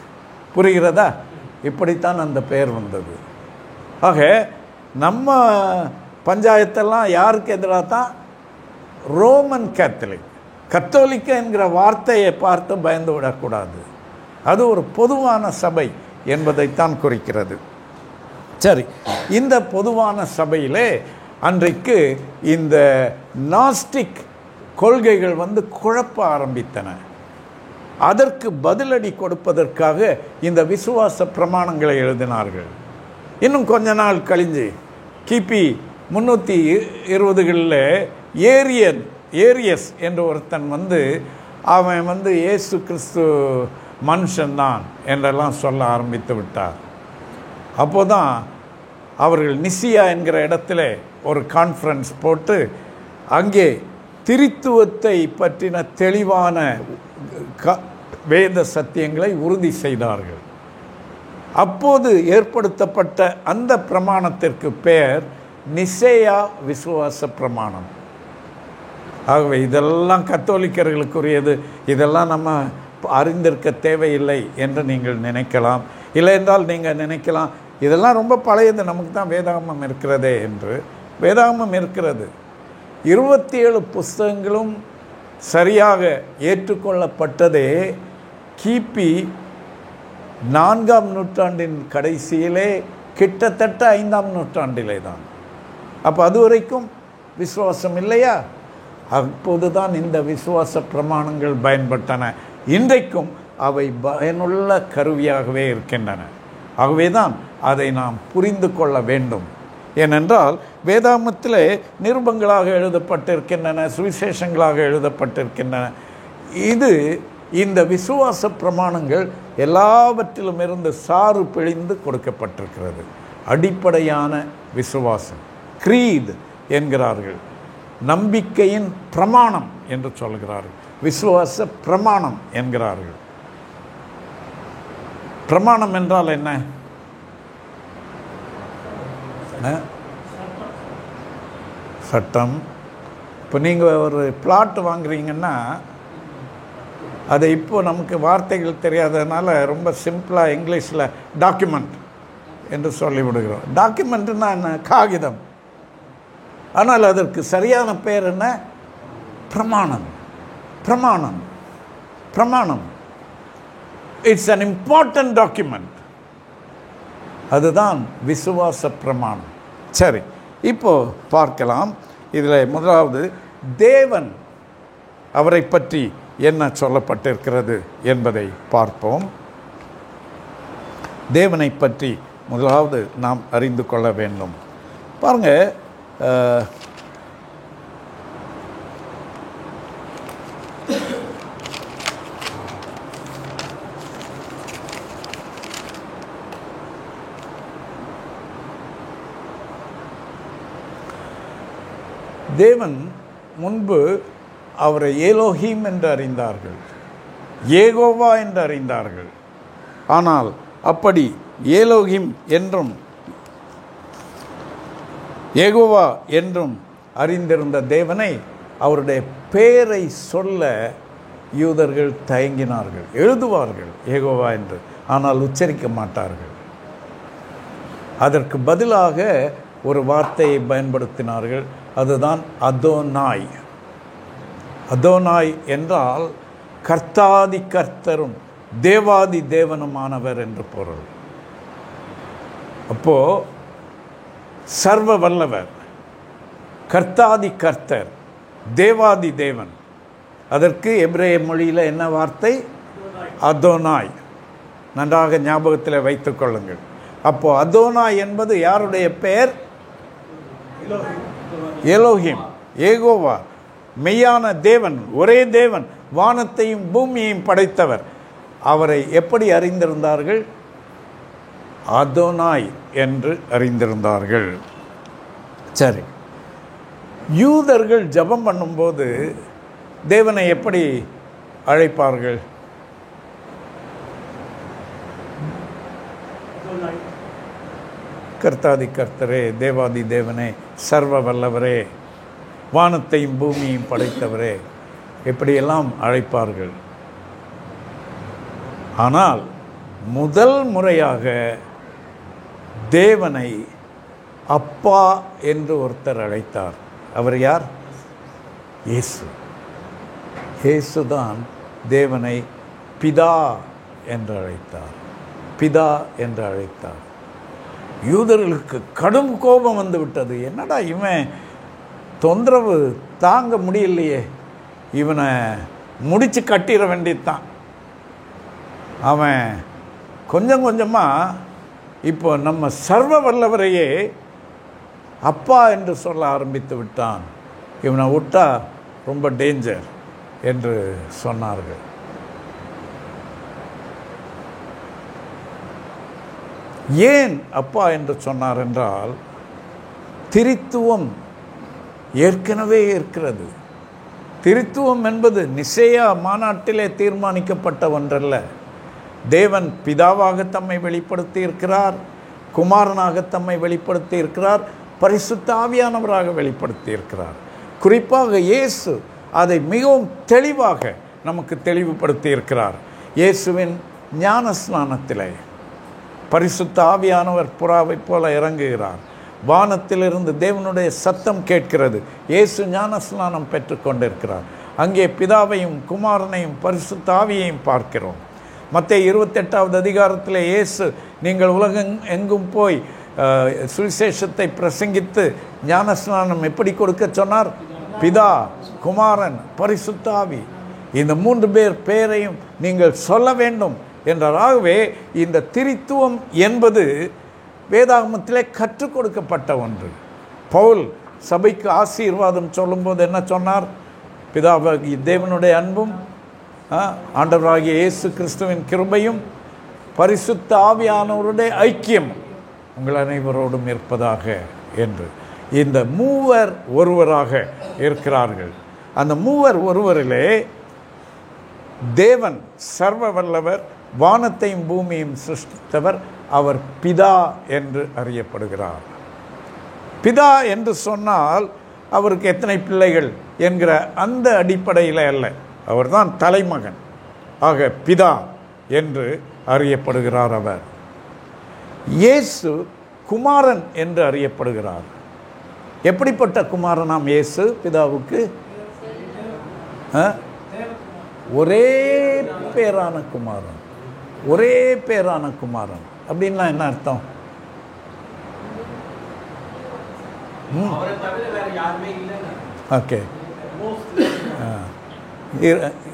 புரிகிறதா? இப்படித்தான் அந்த பெயர் வந்தது. ஆக நம்ம பஞ்சாயத்தெல்லாம் யாருக்கு எதிராக தான்? Roman Catholic. கத்தோலிக்க என்கிற வார்த்தையை பார்த்து பயந்து விடக்கூடாது. அது ஒரு பொதுவான சபை என்பதைத்தான் குறிக்கிறது. சரி, இந்த பொதுவான சபையிலே அன்றைக்கு இந்த நாஸ்டிக் கொள்கைகள் குழப்ப ஆரம்பித்தன. அதற்கு பதிலடி கொடுப்பதற்காக இந்த விசுவாச பிரமாணங்களை எழுதினார்கள். இன்னும் கொஞ்ச நாள் கழிஞ்சு கிபி 320களில் ஏரியஸ் என்ற ஒருத்தன் அவன் இயேசு கிறிஸ்து மனுஷன்தான் என்றெல்லாம் சொல்ல ஆரம்பித்து விட்டார். அப்போதான் அவர்கள் நிசியா என்கிற இடத்துல ஒரு கான்ஃபரன்ஸ் போட்டு அங்கே திரித்துவத்தை பற்றின தெளிவான வேத சத்தியங்களை உறுதி செய்தார்கள். அப்போது ஏற்படுத்தப்பட்ட அந்த பிரமாணத்திற்கு பெயர் நிசேயா விசுவாச பிரமாணம். ஆகவே இதெல்லாம் கத்தோலிக்கர்களுக்குரியது, இதெல்லாம் நம்ம அறிந்திருக்க தேவையில்லை என்று நீங்கள் நினைக்கலாம். இல்லை என்றால் நீங்கள் நினைக்கலாம் இதெல்லாம் ரொம்ப பழையது, நமக்கு தான் வேதாகமம் இருக்கிறதே என்று. வேதாகமம் இருக்கிறது. 27 புஸ்தகங்களும் சரியாக ஏற்றுக்கொள்ளப்பட்டதே கிபி 4ஆம் நூற்றாண்டின் கடைசியிலே, கிட்டத்தட்ட 5ஆம் நூற்றாண்டிலே தான். அப்போ அது வரைக்கும் விசுவாசம் இல்லையா? அப்போதுதான் இந்த விசுவாச பிரமாணங்கள் பயன்பட்டன. இன்றைக்கும் அவை பயனுள்ள கருவியாகவே இருக்கின்றன. ஆகவே தான் அதை நாம் புரிந்து கொள்ள வேண்டும். ஏனென்றால் வேதாகமத்திலே நிருபங்களாக எழுதப்பட்டிருக்கின்றன, சுவிசேஷங்களாக எழுதப்பட்டிருக்கின்றன. இந்த விசுவாச பிரமாணங்கள் எல்லாவற்றிலும் இருந்து சாறு பிழிந்து கொடுக்கப்பட்டிருக்கிறது. அடிப்படையான விசுவாசம், க்ரீட் என்கிறார்கள், நம்பிக்கையின் பிரமாணம் என்று சொல்கிறார்கள், விசுவாச பிரமாணம் என்கிறார்கள். பிரமாணம் என்றால் என்ன? சட்டம். இப்போ நீங்கள் ஒரு பிளாட் வாங்குறீங்கன்னா அதை இப்போ நமக்கு வார்த்தைகள் தெரியாததுனால ரொம்ப சிம்பிளாக இங்கிலீஷில் டாக்குமெண்ட் என்று சொல்லிவிடுகிறோம். டாக்குமெண்ட்னா என்ன? காகிதம். ஆனால் அதற்கு சரியான பெயர் என்ன? பிரமாணம். பிரமாணம் பிரமாணம் இட்ஸ் an important document. அதுதான் விசுவாச பிரமாணம். சரி, இப்போ பார்க்கலாம். இதில் முதலாவது தேவன், அவரை பற்றி என்ன சொல்லப்பட்டிருக்கிறது என்பதை பார்ப்போம். தேவனை பற்றி முதலாவது நாம் அறிந்து கொள்ள வேண்டும். பாருங்க, தேவன் முன்பு அவரை ஏலோஹீம் என்று அறிந்தார்கள், ஏகோவா என்று அறிந்தார்கள். ஆனால் அப்படி ஏலோஹிம் என்றும் ஏகோவா என்றும் அறிந்திருந்த தேவனை அவருடைய பெயரை சொல்ல யூதர்கள் தயங்கினார்கள். எழுதுவார்கள் ஏகோவா என்று, ஆனால் உச்சரிக்க மாட்டார்கள். அதற்கு பதிலாக ஒரு வார்த்தையை பயன்படுத்தினார்கள், அதுதான் அதோனாய். அதோனாய் என்றால் கர்த்தாதி கர்த்தரும் தேவாதி தேவனுமானவர் என்று பொருள். அப்போ சர்வ வல்லவர், கர்த்தாதி கர்த்தர், தேவாதி தேவன். அதற்கு எபிரேய மொழியில் என்ன வார்த்தை? அதோனாய். நன்றாக ஞாபகத்தில் வைத்துக் கொள்ளுங்கள். அப்போ அதோனாய் என்பது யாருடைய பெயர்? எலோஹிம், ஏகோவா, மெய்யான தேவன், ஒரே தேவன், வானத்தையும் பூமியையும் படைத்தவர். அவரை எப்படி அறிந்திருந்தார்கள்? அதோனாய் என்று அறிந்திருந்தார்கள். சரி, யூதர்கள் ஜெபம் பண்ணும்போது தேவனை எப்படி அழைப்பார்கள்? கர்த்தாதி கர்த்தரே, தேவாதி தேவனே, சர்வ வல்லவரே, வானத்தையும் பூமியையும் படைத்தவரே, எப்படியெல்லாம் அழைப்பார்கள். ஆனால் முதல் முறையாக தேவனை அப்பா என்று ஒருத்தர் அழைத்தார். அவர் யார்? இயேசு. இயேசுதான் தேவனை பிதா என்று அழைத்தார். பிதா என்று அழைத்தார். யூதர்களுக்கு கடும் கோபம் வந்து விட்டது. என்னடா இவன் தொந்தரவு தாங்க முடியலையே, இவனை முடிச்சு கட்டிட வேண்டியதுதான். அவன் கொஞ்சம் கொஞ்சமாக இப்போ நம்ம சர்வ வல்லவரையே அப்பா என்று சொல்ல ஆரம்பித்து விட்டான், இவனை விட்டா ரொம்ப டேஞ்சர் என்று சொன்னார்கள். ஏன் அப்பா என்று சொன்னார் என்றால், திரித்துவம் ஏற்கனவே இருக்கிறது. திரித்துவம் என்பது நிசேயா மாநாட்டிலே தீர்மானிக்கப்பட்ட ஒன்றல்ல. தேவன் பிதாவாக தம்மை வெளிப்படுத்தி இருக்கிறார், குமாரனாக தம்மை வெளிப்படுத்தி இருக்கிறார், பரிசுத்த ஆவியானவராக வெளிப்படுத்தி இருக்கிறார். குறிப்பாக இயேசு அதை மிகவும் தெளிவாக நமக்கு தெளிவுபடுத்தி இருக்கிறார். இயேசுவின் ஞான ஸ்நானத்திலே பரிசுத்த ஆவியானவர் புறாவை போல இறங்குகிறார். வானத்திலிருந்து தேவனுடைய சத்தம் கேட்கிறது. இயேசு ஞான ஸ்நானம் பெற்றுக்கொண்டிருக்கிறார். அங்கே பிதாவையும் குமாரனையும் பரிசுத்த ஆவியையும் பார்க்கிறோம். மத்தேயு 28வது அதிகாரத்தில் இயேசு, நீங்கள் உலகம் எங்கும் போய் சுவிசேஷத்தை பிரசங்கித்து ஞானஸ்நானம் எப்படி கொடுக்க சொன்னார்? பிதா, குமாரன், பரிசுத்த ஆவி, இந்த 3 பேர் பெயரையும் நீங்கள் சொல்ல வேண்டும் என்றார். ஆகவே இந்த திரித்துவம் என்பது வேதாகமத்திலே கற்றுக் கொடுக்கப்பட்ட ஒன்று. பவுல் சபைக்கு ஆசீர்வாதம் சொல்லும்போது என்ன சொன்னார்? பிதாவாகிய தேவனுடைய அன்பும் ஆண்டவராகிய இயேசு கிறிஸ்துவின் கிருபையும் பரிசுத்த ஆவியானவருடைய ஐக்கியம் உங்கள் அனைவரோடும் இருப்பதாக என்று. இந்த மூவர் ஒருவராக இருக்கிறார்கள். அந்த மூவர் ஒருவரிலே தேவன் சர்வ வல்லவர், வானத்தையும் பூமியையும் சிருஷ்டித்தவர். அவர் பிதா என்று அறியப்படுகிறார். பிதா என்று சொன்னால் அவருக்கு எத்தனை பிள்ளைகள் என்கிற அந்த அடிப்படையில் அல்ல, அவர்தான் தலைமகன். ஆக பிதா என்று அறியப்படுகிறார் அவர். இயேசு குமாரன் என்று அறியப்படுகிறார். எப்படிப்பட்ட குமாரனாம் இயேசு பிதாவுக்கு? ஒரே பேரான குமாரன். ஒரே பேரான குமாரன் அப்படின்னா என்ன அர்த்தம்? ஓகே,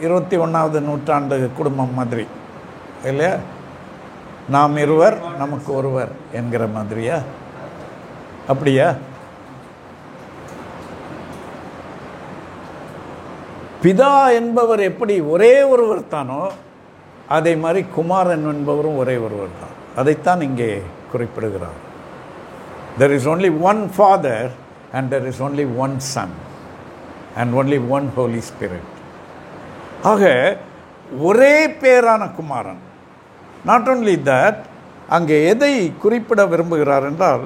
21வது நூற்றாண்டு குடும்பம் மாதிரி இல்லையா? நாம் இருவர் நமக்கு ஒருவர் என்கிற மாதிரியா? அப்படியா? பிதா என்பவர் எப்படி ஒரே ஒருவர் தானோ அதே மாதிரி குமாரன் என்பவரும் ஒரே ஒருவர் தான். அதைத்தான் இங்கே குறிப்பிடுகிறார். There is only one father and there is only one son. and only one Holy Spirit. ஆக ஒரே பேரான குமாரன். நாட் ஓன்லி தட், அங்கே எதை குறிப்பிட விரும்புகிறார் என்றால்,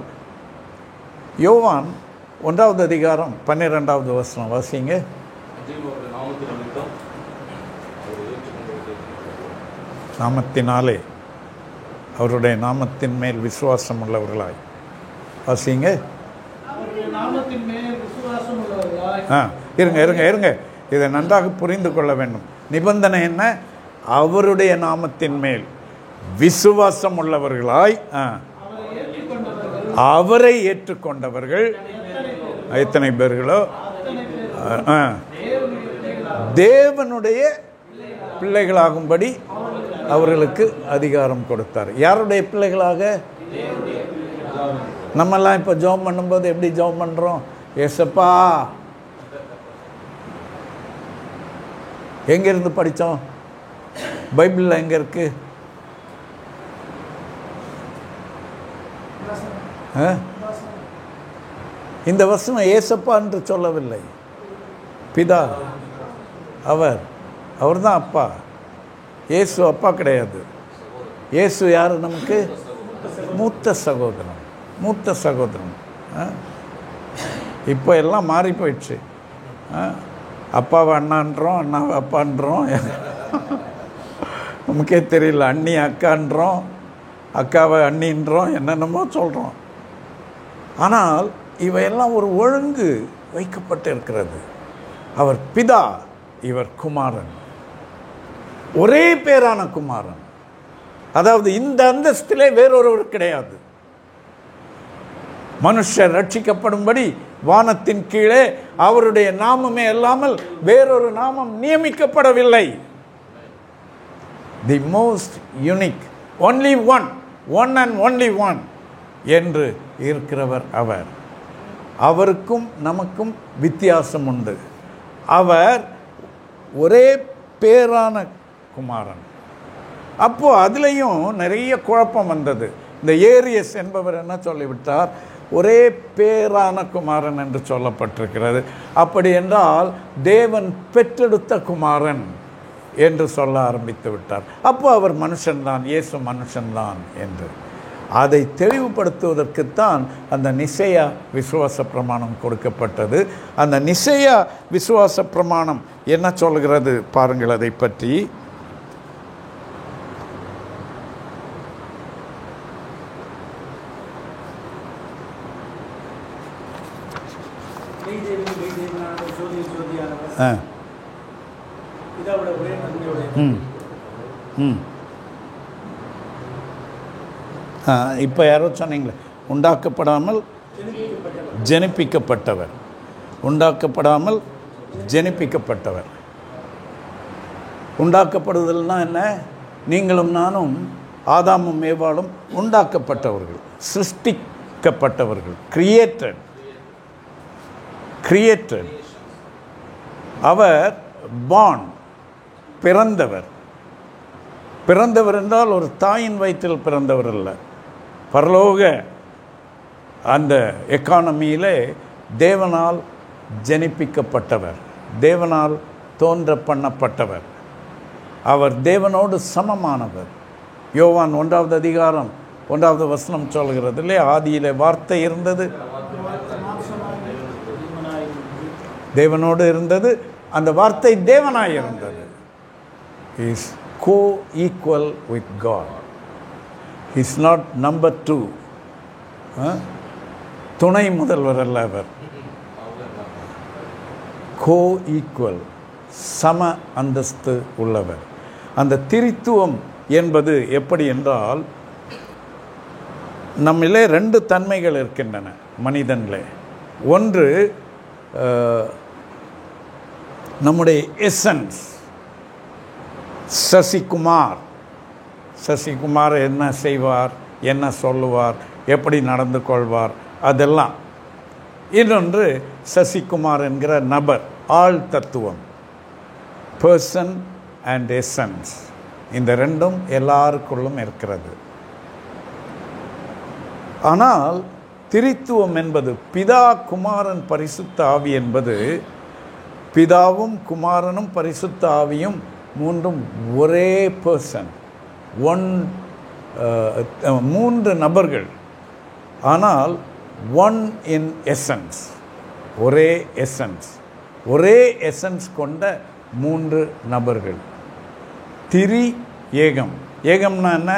யோவான் 1வது அதிகாரம் 12வது வசனம் வாசிங்க. நாமத்தினாலே, அவருடைய நாமத்தின் மேல் விசுவாசம் உள்ளவர்களாய் வாசிங்க. இருங்க இதை நன்றாக புரிந்து கொள்ள வேண்டும். நிபந்தனை என்ன? அவருடைய நாமத்தின் மேல் விசுவாசம் உள்ளவர்களாய், அவரை ஏற்றுக்கொண்டவர்கள் எத்தனை பேர்களோ தேவனுடைய பிள்ளைகளாகும்படி அவர்களுக்கு அதிகாரம் கொடுத்தார். யாருடைய பிள்ளைகளாக? நம்மெல்லாம் இப்போ ஜெபம் பண்ணும்போது எப்படி ஜெபம் பண்ணுறோம்? ஏசப்பா. எங்கேருந்து படித்தோம்? பைபிளில் எங்கே இருக்கு? இந்த வசனம் ஏசப்பா என்று சொல்லவில்லை. பிதா, அவர் தான் அப்பா. இயேசு அப்பா கிடையாது. இயேசு யார் நமக்கு? மூத்த சகோதரன். இப்போ எல்லாம் மாறி போயிடுச்சு. அப்பாவை அண்ணான்றோம், அண்ணாவை அப்பான்றோம், நமக்கே தெரியல. அண்ணி அக்கான்றோம், அக்காவை அண்ணின்றோம், என்னென்னமோ சொல்கிறோம். ஆனால் இவையெல்லாம் ஒரு ஒழுங்கு வைக்கப்பட்டு இருக்கிறது. அவர் பிதா, இவர் குமாரன், ஒரே பேரான குமாரன். அதாவது இந்த அந்தஸ்திலே வேறொருவர் கிடையாது. மனுஷர் ரட்சிக்கப்படும்படி வானத்தின் கீழே அவருடைய நாமமே அல்லாமல் வேறொரு நாமம் நியமிக்கப்படவில்லை. The most unique, only one and only one என்று இருக்கிறவர் அவர். அவருக்கும் நமக்கும் வித்தியாசம் உண்டு. அவர் ஒரே பேரான குமாரன். அப்போ அதுலேயும் நிறைய குழப்பம் வந்தது. இந்த ஏரியஸ் என்பவர் என்ன சொல்லிவிட்டார்? ஒரே பேரான குமாரன் என்று சொல்லப்பட்டிருக்கிறது. அப்படி என்றால் தேவன் பெற்றெடுத்த குமாரன் என்று சொல்ல ஆரம்பித்து விட்டார். அப்போ அவர் மனுஷன்தான், இயேசு மனுஷன்தான் என்று. அதை தெளிவுபடுத்துவதற்குத்தான் அந்த நிசையா விசுவாச பிரமாணம் கொடுக்கப்பட்டது. அந்த நிசையா விசுவாச பிரமாணம் என்ன சொல்கிறது பாருங்கள். அதை பற்றி இப்போ யாரோ சொன்னீங்களே, உண்டாக்கப்படாமல் ஜனிப்பிக்கப்பட்டவர். உண்டாக்கப்படாமல் ஜனிப்பிக்கப்பட்டவர். உண்டாக்கப்படுதல்னா என்ன? நீங்களும் நானும் ஆதாமும் ஏவாளும் உண்டாக்கப்பட்டவர்கள், சிருஷ்டிக்கப்பட்டவர்கள், கிரியேட்டட். அவர் born, பிறந்தவர் என்றால் ஒரு தாயின் வயிற்றில் பிறந்தவர் அல்ல. பரலோக அந்த எக்கானமியிலே தேவனால் ஜனிப்பிக்கப்பட்டவர், தேவனால் தோன்ற பண்ணப்பட்டவர். அவர் தேவனோடு சமமானவர். யோவான் 1வது அதிகாரம் 1வது வசனம் சொல்கிறது இல்லையா? ஆதியிலே வார்த்தை இருந்தது, தேவனோடு இருந்தது, அந்த வார்த்தை தேவனாய் இருந்தது. Is co-equal with God. He is not number 2. துணை முதல்வர் அல்ல அவர். co-equal, சம அந்தஸ்து உள்ளவர். அந்த திரித்துவம் என்பது எப்படி என்றால், நம்மிலே 2 தன்மைகள் இருக்கின்றன மனிதனிலே. ஒன்று நம்முடைய எசன்ஸ். சசிகுமார் என்ன செய்வார், என்ன சொல்லுவார், எப்படி நடந்து கொள்வார், அதெல்லாம். இன்னொன்று சசிகுமார் என்கிற நபர், ஆள் தத்துவம், பர்சன் அண்ட் எசன்ஸ். இந்த 2ம் எல்லாருக்குள்ளும் இருக்கிறது. ஆனால் திரித்துவம் என்பது, பிதா குமாரன் பரிசுத்த ஆவி என்பது பிதாவும் குமாரனும் பரிசுத்த ஆவியும் மூன்றும் ஒரே பர்சன், மூன்று நபர்கள், ஆனால் ஒன் இன் எசன்ஸ், ஒரே எசன்ஸ், ஒரே எசன்ஸ் கொண்ட மூன்று நபர்கள். திரி ஏகம், ஏகம்னா என்ன?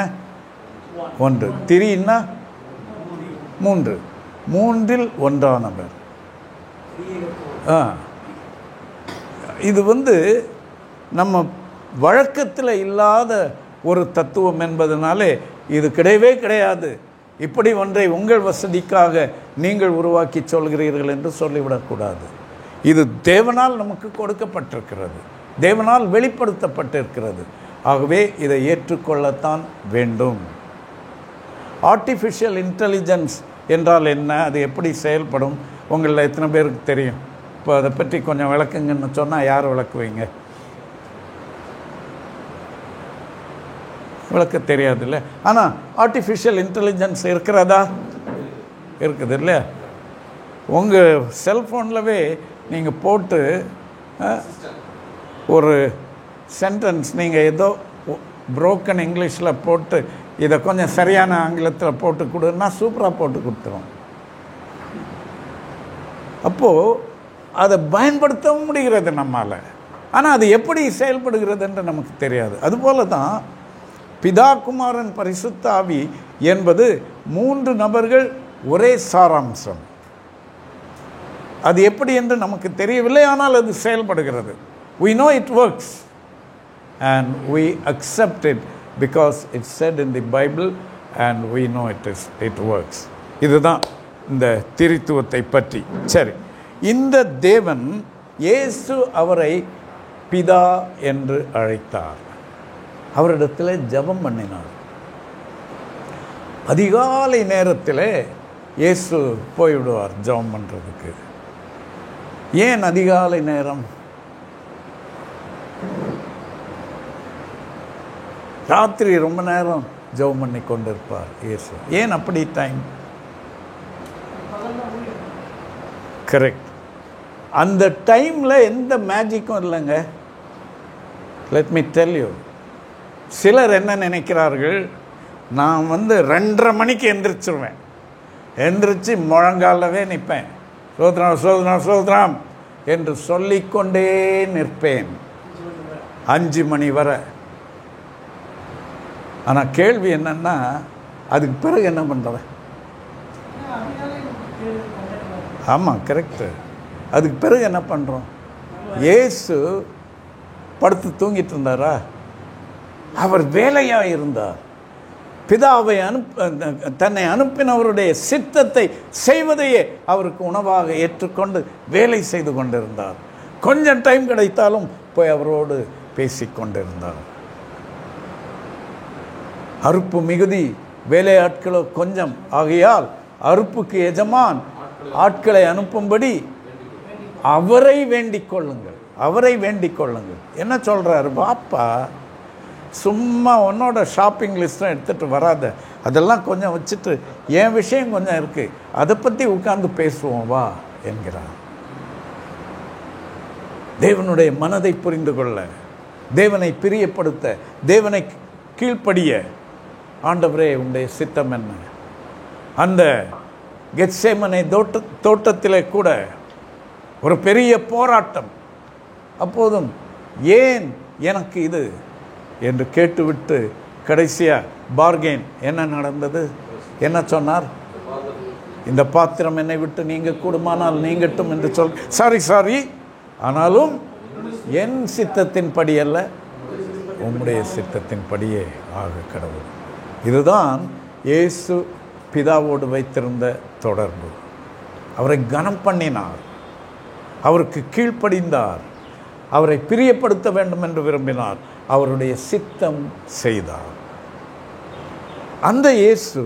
ஒன்று. திரின்னா மூன்று, மூன்றில் ஒன்றானவர். இது நம்ம வழக்கத்தில் இல்லாத ஒரு தத்துவம் என்பதனாலே இது கிடையவே கிடையாது, இப்படி ஒன்றை உங்கள் வசதிக்காக நீங்கள் உருவாக்கி சொல்கிறீர்கள் என்று சொல்லிவிடக்கூடாது. இது தேவனால் நமக்கு கொடுக்கப்பட்டிருக்கிறது, தேவனால் வெளிப்படுத்தப்பட்டிருக்கிறது. ஆகவே இதை ஏற்றுக்கொள்ளத்தான் வேண்டும். ஆர்டிஃபிஷியல் இன்டெலிஜென்ஸ் என்றால் என்ன, அது எப்படி செயல்படும், உங்களில் எத்தனை பேருக்கு தெரியும்? இப்போ அதை பற்றி கொஞ்சம் விளக்குங்கன்னு சொன்னால் யார் விளக்குவீங்க? விளக்க தெரியாது இல்லை. ஆனால் ஆர்டிஃபிஷியல் இன்டெலிஜென்ஸ் இருக்கிறதா? இருக்குது இல்லையா? உங்கள் செல்ஃபோன்லவே நீங்கள் போட்டு ஒரு சென்டென்ஸ் நீங்கள் ஏதோ புரோக்கன் இங்கிலீஷில் போட்டு இதை கொஞ்சம் சரியான ஆங்கிலத்தில் போட்டு கொடுன்னா சூப்பராக போட்டு கொடுத்துரும். அப்போது அதை பயன்படுத்தவும் முடிகிறது நம்மால். ஆனால் அது எப்படி செயல்படுகிறது என்று நமக்கு தெரியாது. அதுபோல தான் பிதா குமாரன் பரிசுத்த ஆவி என்பது மூன்று நபர்கள், ஒரே சாராம்சம். அது எப்படி என்று நமக்கு தெரியவில்லை, ஆனால் அது செயல்படுகிறது. We know it works and we accept it because it's said in the Bible and we know it works. இதுதான் இந்த திரித்துவத்தை பற்றி. சரி, இந்த தேவன் இயேசு அவரை பிதா என்று அழைத்தார். அவரிடத்தில் ஜெபம் பண்ணினார். அதிகாலை நேரத்தில் இயேசு போய்விடுவார் ஜெபம் பண்ணுறதுக்கு. ஏன் அதிகாலை நேரம்? ராத்திரி ரொம்ப நேரம் ஜெபம் பண்ணி கொண்டிருப்பார் இயேசு. ஏன் அப்படி டைம்? கரெக்ட். அந்த டைமில் எந்த மேஜிக்கும் இல்லைங்க. Let me tell you. சிலர் என்ன நினைக்கிறார்கள், நான் 2:30 மணிக்கு எந்திரிச்சிருவேன், எந்திரிச்சு முழங்காலவே நிற்பேன், சோத்ராம் சோத்ராம் சோத்ராம் என்று சொல்லிக்கொண்டே நிற்பேன் 5 மணி வரை. ஆனால் கேள்வி என்னன்னா, அதுக்கு பிறகு என்ன பண்ணுறேன்? ஆமாம், கரெக்டு. அதுக்கு பிறகு என்ன பண்ணுறோம்? இயேசு படுத்து தூங்கிட்டு இருந்தாரா? அவர் வேலையாக இருந்தார். பிதாவை தன்னை அனுப்பினவருடைய சித்தத்தை செய்வதையே அவருக்கு உணவாக ஏற்றுக்கொண்டு வேலை செய்து கொண்டிருந்தார். கொஞ்சம் டைம் கிடைத்தாலும் போய் அவரோடு பேசிக்கொண்டிருந்தார். அறுப்பு மிகுதி, வேலையாட்களோ கொஞ்சம் ஆகையால் அறுப்புக்கு எஜமான் ஆட்களை அனுப்பும்படி அவரை வேண்டிக் கொள்ளுங்கள், அவரை வேண்டிக் கொள்ளுங்கள். என்ன சொல்றாரு? பாப்பா, சும்மா உன்னோட ஷாப்பிங் லிஸ்ட்டும் எடுத்துகிட்டு வராத, அதெல்லாம் கொஞ்சம் வச்சுட்டு என் விஷயம் கொஞ்சம் இருக்குது, அதை பற்றி உட்கார்ந்து பேசுவோம் வா என்கிறார். தேவனுடைய மனதை புரிந்து கொள்ள, தேவனை பிரியப்படுத்த, தேவனை கீழ்ப்படிய, ஆண்டவரே உங்களுடைய சித்தம் என்ன? அந்த கெத்சேமனை தோட்டத்திலே கூட ஒரு பெரிய போராட்டம். அப்போதும் ஏன் எனக்கு இது என்று கேட்டுவிட்டு கடைசியாக பார்கெயின் என்ன நடந்தது? என்ன சொன்னார்? இந்த பாத்திரம் என்னை விட்டு நீங்க கூடுமானால் நீங்கட்டும் என்று சாரி, ஆனாலும் என் சித்தத்தின் படி அல்ல, உம்முடைய சித்தத்தின் படியே ஆக கடவுள். இதுதான் இயேசு பிதாவோடு வைத்திருந்த தொடர்பு. அவரை கனம் பண்ணினார், அவருக்கு கீழ்ப்படிந்தார், அவரை பிரியப்படுத்த வேண்டும் என்று விரும்பினார், அவருடைய சித்தம் செய்தார். அந்த இயேசு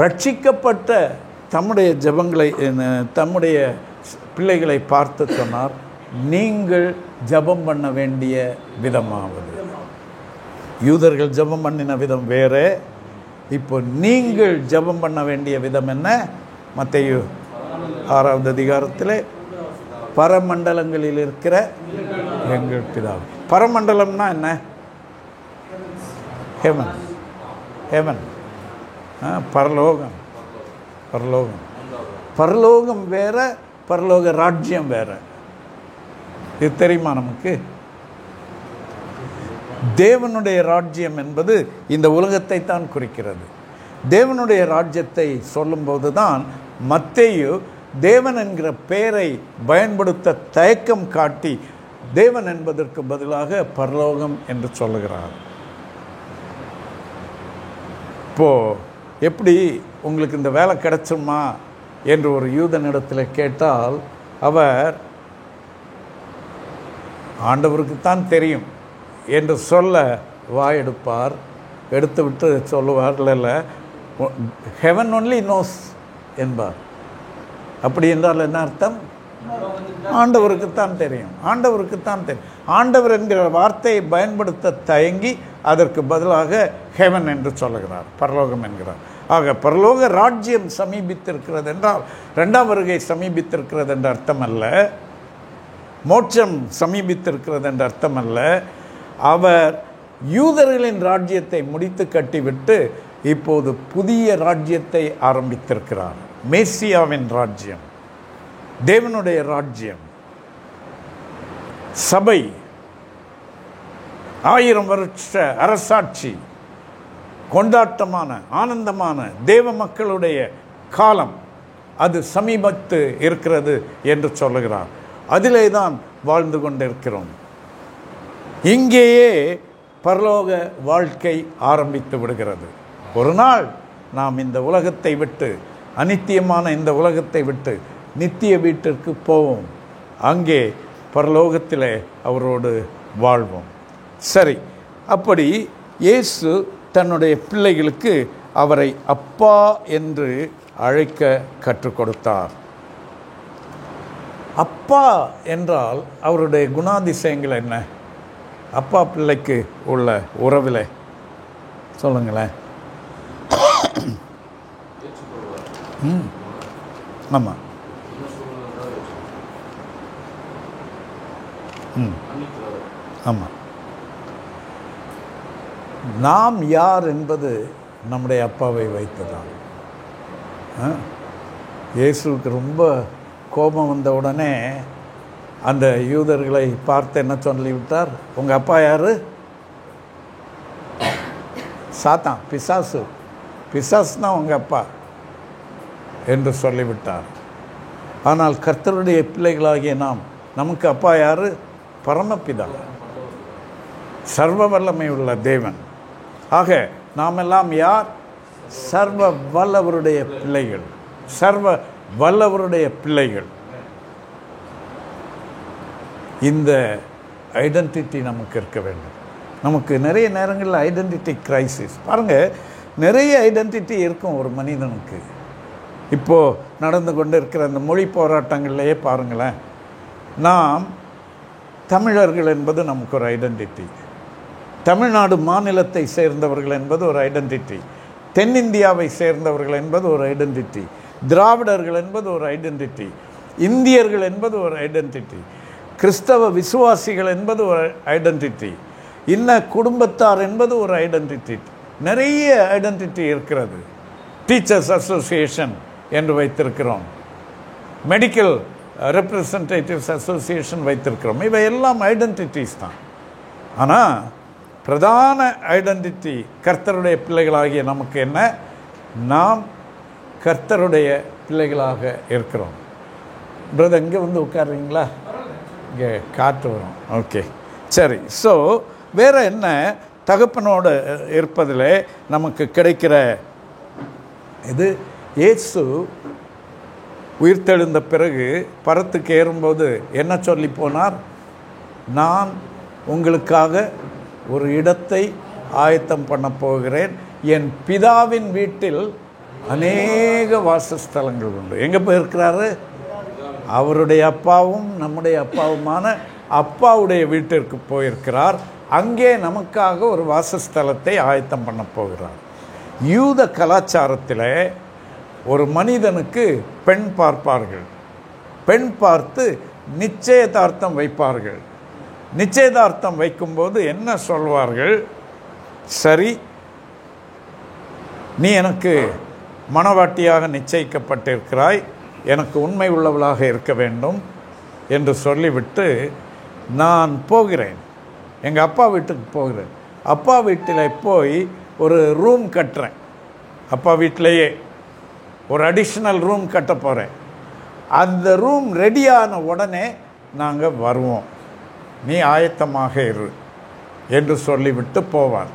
ரட்சிக்கப்பட்ட தம்முடைய ஜெபங்களை, தம்முடைய பிள்ளைகளை பார்த்து சொன்னார், நீங்கள் ஜெபம் பண்ண வேண்டிய விதமாவது. யூதர்கள் ஜெபம் பண்ணின விதம் வேறு, இப்போ நீங்கள் ஜெபம் பண்ண வேண்டிய விதம் என்ன? மத்தேயு 6வது அதிகாரத்தில் பரமண்டலங்களில் இருக்கிற எங்கள் பிதாவே. பரமண்டலம்னா என்ன? ஹெவன். ஹெவன், பரலோகம். பரலோகம், பரலோகம் வேற, பரலோக ராஜ்யம் வேற. இது தெரியுமா நமக்கு? தேவனுடைய ராஜ்யம் என்பது இந்த உலகத்தை தான் குறிக்கிறது. தேவனுடைய ராஜ்யத்தை சொல்லும்போது தான் மத்தேயு தேவன் என்கிற பெயரை பயன்படுத்த தயக்கம் காட்டி தேவன் என்பதற்கு பதிலாக பரலோகம் என்று சொல்லுகிறார். இப்போ எப்படி உங்களுக்கு இந்த வேலை கிடைச்சுமா என்று ஒரு யூதனிடத்தில் கேட்டால் அவர் ஆண்டவருக்கு தான் தெரியும் என்று சொல்ல வாயெடுப்பார். எடுத்து விட்டு சொல்லுவார், இல்லை ஹெவன் ஒன்லி நோஸ் என்பார். அப்படி என்றால் என்ன அர்த்தம்? ஆண்டவருக்குத்தான் தெரியும், ஆண்டவருக்குத்தான் தெரியும். ஆண்டவர் என்கிற வார்த்தையை பயன்படுத்த தயங்கி அதற்கு பதிலாக ஹெவன் என்று சொல்லுகிறார், பரலோகம் என்கிறார். ஆக பரலோக ராஜ்யம் சமீபித்திருக்கிறது என்றால் 2ஆம் வருகை சமீபித்திருக்கிறது என்ற அர்த்தம் அல்ல, மோட்சம் சமீபித்திருக்கிறது என்ற அர்த்தம் அல்ல. அவர் யூதர்களின் ராஜ்யத்தை முடித்து கட்டிவிட்டு இப்போது புதிய ராஜ்யத்தை ஆரம்பித்திருக்கிறார். மேசியாவின் ராஜ்யம், தேவனுடைய ராஜ்யம், சபை, 1000 வருஷ அரசாட்சி, கொண்டாட்டமான ஆனந்தமான தேவ மக்களுடைய காலம், அது சமீபத்து இருக்கிறது என்று சொல்லுகிறார். அதிலே தான் வாழ்ந்து கொண்டிருக்கிறோம். இங்கேயே பரலோக வாழ்க்கை ஆரம்பித்து விடுகிறது. ஒரு நாள் நாம் இந்த உலகத்தை விட்டு, அநித்தியமான இந்த உலகத்தை விட்டு நித்திய வீட்டிற்கு போவோம். அங்கே பரலோகத்திலே அவரோடு வாழ்வோம். சரி, அப்படி இயேசு தன்னுடைய பிள்ளைகளுக்கு அவரை அப்பா என்று அழைக்க கற்றுக் கொடுத்தார். அப்பா என்றால் அவருடைய குணாதிசயங்கள் என்ன? அப்பா பிள்ளைக்கு உள்ள உறவில் சொல்லுங்களேன். ஆமாம், ஆமாம். நாம் யார் என்பது நம்முடைய அப்பாவை வைத்துதான். இயேசுவுக்கு ரொம்ப கோபம் வந்த உடனே அந்த யூதர்களை பார்த்து என்ன சொல்லிவிட்டார்? உங்கள் அப்பா யார்? சாத்தான், பிசாசு. பிசாசு தான் உங்கள் அப்பா என்று சொல்லிவிட்டார். ஆனால் கர்த்தருடைய பிள்ளைகளாகிய நமக்கு அப்பா யார்? பரமபிதா, சர்வ வல்லமை உள்ள தேவன். ஆக நாம் எல்லாம் யார்? சர்வ வல்லவருடைய பிள்ளைகள், சர்வ வல்லவருடைய பிள்ளைகள். இந்த ஐடென்டிட்டி நமக்கு இருக்க வேண்டும். நமக்கு நிறைய நேரங்களில் ஐடென்டிட்டி கிரைசிஸ். பாருங்கள், நிறைய ஐடென்டிட்டி இருக்கும் ஒரு மனிதனுக்கு. இப்போது நடந்து கொண்டு இருக்கிற அந்த மொழி போராட்டங்கள்லேயே பாருங்களேன். நாம் தமிழர்கள் என்பது நமக்கு ஒரு ஐடென்டிட்டி, தமிழ்நாடு மாநிலத்தை சேர்ந்தவர்கள் என்பது ஒரு ஐடென்டிட்டி, தென்னிந்தியாவை சேர்ந்தவர்கள் என்பது ஒரு ஐடென்டிட்டி, திராவிடர்கள் என்பது ஒரு ஐடென்டிட்டி, இந்தியர்கள் என்பது ஒரு ஐடென்டிட்டி, கிறிஸ்தவ விசுவாசிகள் என்பது ஒரு ஐடென்டிட்டி, இன்ன குடும்பத்தார் என்பது ஒரு ஐடென்டிட்டி. நிறைய ஐடென்டிட்டி இருக்கிறது. டீச்சர்ஸ் அசோசியேஷன் என்று வைத்திருக்கிறோம், மெடிக்கல் ரெப்ரசன்டேட்டிவ்ஸ் அசோசியேஷன் வைத்திருக்கிறோம். இவை எல்லாம் ஐடென்டிட்டிஸ் தான். ஆனால் பிரதான ஐடென்டிட்டி கர்த்தருடைய பிள்ளைகளாகிய நமக்கு என்ன? நாம் கர்த்தருடைய பிள்ளைகளாக இருக்கிறோம். பிரதர், இங்கே வந்து உட்காருறீங்களா? இங்கே காற்று வரும். ஓகே, சரி. ஸோ வேறு என்ன? தகப்பனோடு இருப்பதில் நமக்கு கிடைக்கிற இது, இயேசு உயிர்த்தெழுந்த பிறகு பரத்துக்கு ஏறும்போது என்ன சொல்லி போனார்? நான் உங்களுக்காக ஒரு இடத்தை ஆயத்தம் பண்ண போகிறேன், என் பிதாவின் வீட்டில் அநேக வாசஸ்தலங்கள் உண்டு. எங்கே போயிருக்கிறாரு? அவருடைய அப்பாவும் நம்முடைய அப்பாவுமான அப்பாவுடைய வீட்டிற்கு போயிருக்கிறார். அங்கே நமக்காக ஒரு வாசஸ்தலத்தை ஆயத்தம் பண்ண போகிறார். யூத கலாச்சாரத்தில் ஒரு மனிதனுக்கு பெண் பார்ப்பார்கள். பெண் பார்த்து நிச்சயதார்த்தம் வைப்பார்கள். நிச்சயதார்த்தம் வைக்கும்போது என்ன சொல்வார்கள்? சரி, நீ எனக்கு மணவாட்டியாக நிச்சயிக்கப்பட்டிருக்கிறாய், எனக்கு உண்மை உள்ளவளாக இருக்க வேண்டும் என்று சொல்லிவிட்டு நான் போகிறேன், எங்கள் அப்பா வீட்டுக்கு போகிறேன். அப்பா வீட்டில் போய் ஒரு ரூம் கட்டுறேன். அப்பா வீட்டிலேயே ஒரு அடிஷ்னல் ரூம் கட்ட போகிறேன். அந்த ரூம் ரெடியான உடனே நாங்கள் வருவோம், நீ ஆயத்தமாக இரு என்று சொல்லிவிட்டு போவார்.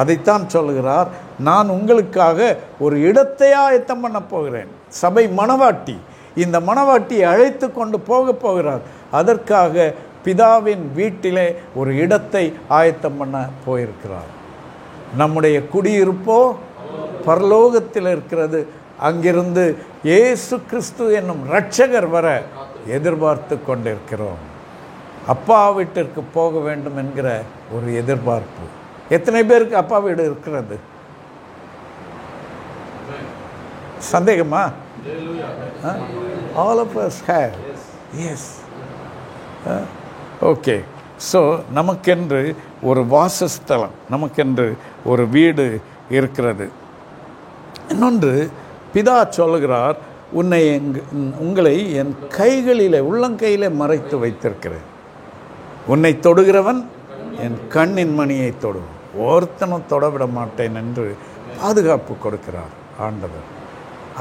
அதைத்தான் சொல்லுகிறார், நான் உங்களுக்காக ஒரு இடத்தை ஆயத்தம் பண்ண போகிறேன். சபை மணவாட்டி, இந்த மணவாட்டியை அழைத்து கொண்டு போகிறார். அதற்காக பிதாவின் வீட்டிலே ஒரு இடத்தை ஆயத்தம் பண்ண போயிருக்கிறார். நம்முடைய குடியிருப்போ பரலோகத்தில் இருக்கிறது. அங்கிருந்து இயேசு கிறிஸ்து என்னும் இரட்சகர் வர எதிர்பார்த்து கொண்டிருக்கிறோம். அப்பா வீட்டிற்கு போக வேண்டும் என்கிற ஒரு எதிர்பார்ப்பு. எத்தனை பேருக்கு அப்பா வீடு இருக்கிறது? சந்தேகமா? All of us have. Yes. Okay. So நமக்கென்று ஒரு வாசஸ்தலம், நமக்கென்று ஒரு வீடு இருக்கிறது. இன்னொன்று, பிதா சொல்லுகிறார், உங்களை என் கைகளிலே, உள்ளங்கையிலே மறைத்து வைத்திருக்கிறேன். உன்னை தொடுகிறவன் என் கண்ணின் மணியை தொடும், ஒருத்தனும் தொடவிட மாட்டேன் என்று பாதுகாப்பு கொடுக்கிறார் ஆண்டவர்.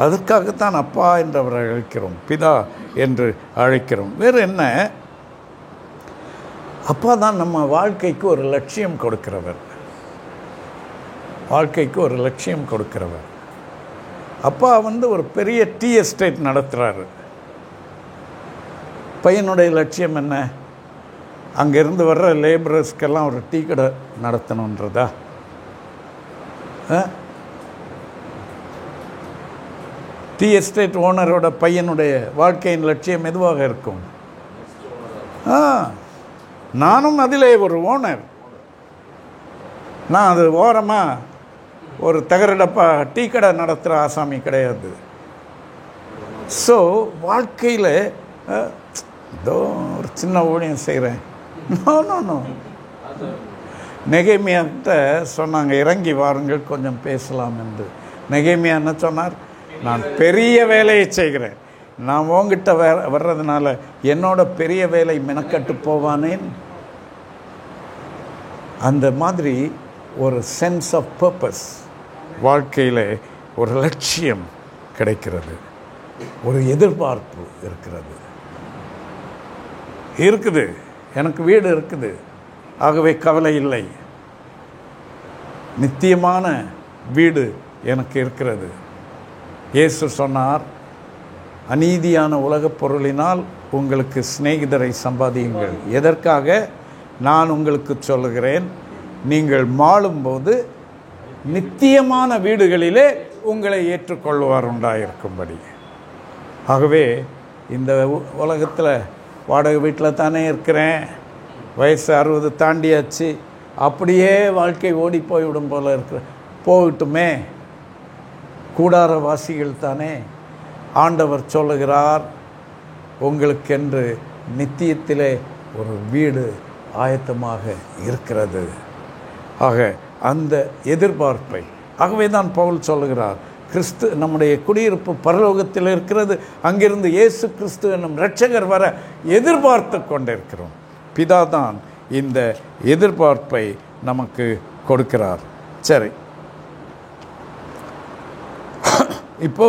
அதற்காகத்தான் அப்பா என்று அவரை அழைக்கிறோம், பிதா என்று அழைக்கிறோம். வேறு என்ன? அப்பா தான் நம்ம வாழ்க்கைக்கு ஒரு லட்சியம் கொடுக்கிறவர், வாழ்க்கைக்கு ஒரு லட்சியம் கொடுக்கிறவர். அப்பா ஒரு பெரிய டீ எஸ்டேட் நடத்துகிறாரு. பையனுடைய லட்சியம் என்ன? அங்கேருந்து வர்ற லேபரர்ஸ்க்கெல்லாம் ஒரு டீ கடை நடத்தணுன்றதா? டீ எஸ்டேட் ஓனரோட பையனுடைய வாழ்க்கையின் லட்சியம் எதுவாக இருக்கும்? நானும் அதிலே ஒரு ஓனர். நான் அது ஓரமாக ஒரு தகரடப்பா டீ கடை நடத்துகிற ஆசாமி கிடையாது. ஸோ வாழ்க்கையில் ஏதோ ஒரு சின்ன ஊழியம் செய்கிறேன். நோ. நெகேமியாட்ட சொன்னாங்க, இறங்கி வாருங்கள் கொஞ்சம் பேசலாம் என்று. நெகேமியா என்ன சொன்னார்? நான் பெரிய வேலையை செய்கிறேன், நான் உங்ககிட்ட வர்றதுனால என்னோட பெரிய வேலை மெனக்கட்டு போவானேன். அந்த மாதிரி ஒரு சென்ஸ் ஆஃப் பர்பஸ், வாழ்க்கையில் ஒரு லட்சியம் கிடைக்கிறது, ஒரு எதிர்பார்ப்பு இருக்குது. எனக்கு வீடு இருக்குது, ஆகவே கவலை இல்லை. நித்தியமான வீடு எனக்கு இருக்கிறது. இயேசு சொன்னார், அநீதியான உலகப் பொருளினால் உங்களுக்கு சிநேகிதரை சம்பாதியுங்கள். எதற்காக? நான் உங்களுக்கு சொல்லுகிறேன், நீங்கள் மாளும்போது நித்தியமான வீடுகளிலே உங்களை ஏற்றுக்கொள்வார் உண்டாயிருக்கும்படி. ஆகவே இந்த உலகத்தில் வாடகை வீட்டில் தானே இருக்கிறேன், வயசு 60 தாண்டியாச்சு, அப்படியே வாழ்க்கை ஓடி போய்விடும் போல இருக்கிற, போகட்டுமே, கூடாரவாசிகள் தானே. ஆண்டவர் சொல்லுகிறார், உங்களுக்கென்று நித்தியத்திலே ஒரு வீடு ஆயத்தமாக இருக்கிறது. ஆக அந்த எதிர்பார்ப்பை, ஆகவே தான் பவுல் சொல்லுகிறார், கிறிஸ்து நம்முடைய குடியிருப்பு பரலோகத்தில் இருக்கிறது, அங்கிருந்து இயேசு கிறிஸ்து என்னும் இரட்சகர் வர எதிர்பார்த்து கொண்டிருக்கிறோம். பிதா தான் இந்த எதிர்பார்ப்பை நமக்கு கொடுக்கிறார். சரி, இப்போ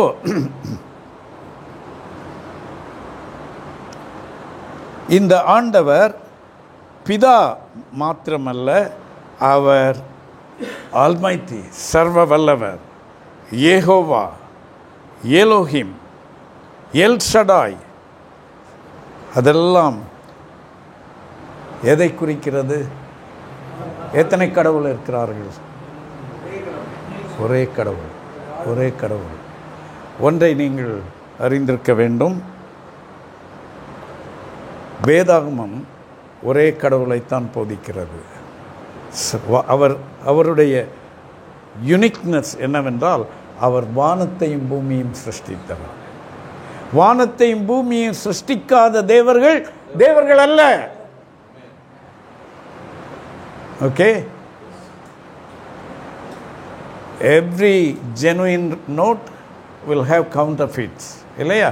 இந்த ஆண்டவர் பிதா மாத்திரமல்ல, அவர் ஆல்மைட்டி, சர்வ வல்லவர், யெகோவா, எலோஹிம், எல் ஷடாய். அதெல்லாம் எதை குறிக்கிறது? எத்தனை கடவுள் இருக்கிறார்கள்? ஒரே கடவுள், ஒரே கடவுள். ஒன்றை நீங்கள் அறிந்திருக்க வேண்டும், வேதாகமம் ஒரே கடவுளைத்தான் போதிக்கிறது. அவருடைய யுனிக்னஸ் என்னவென்றால், அவர் வானத்தையும் பூமியும் சிருஷ்டித்தவர். வானத்தையும் பூமியையும் சிருஷ்டிக்காத தேவர்கள் அல்ல. Okay, every genuine note will have counterfeits, இல்லையா?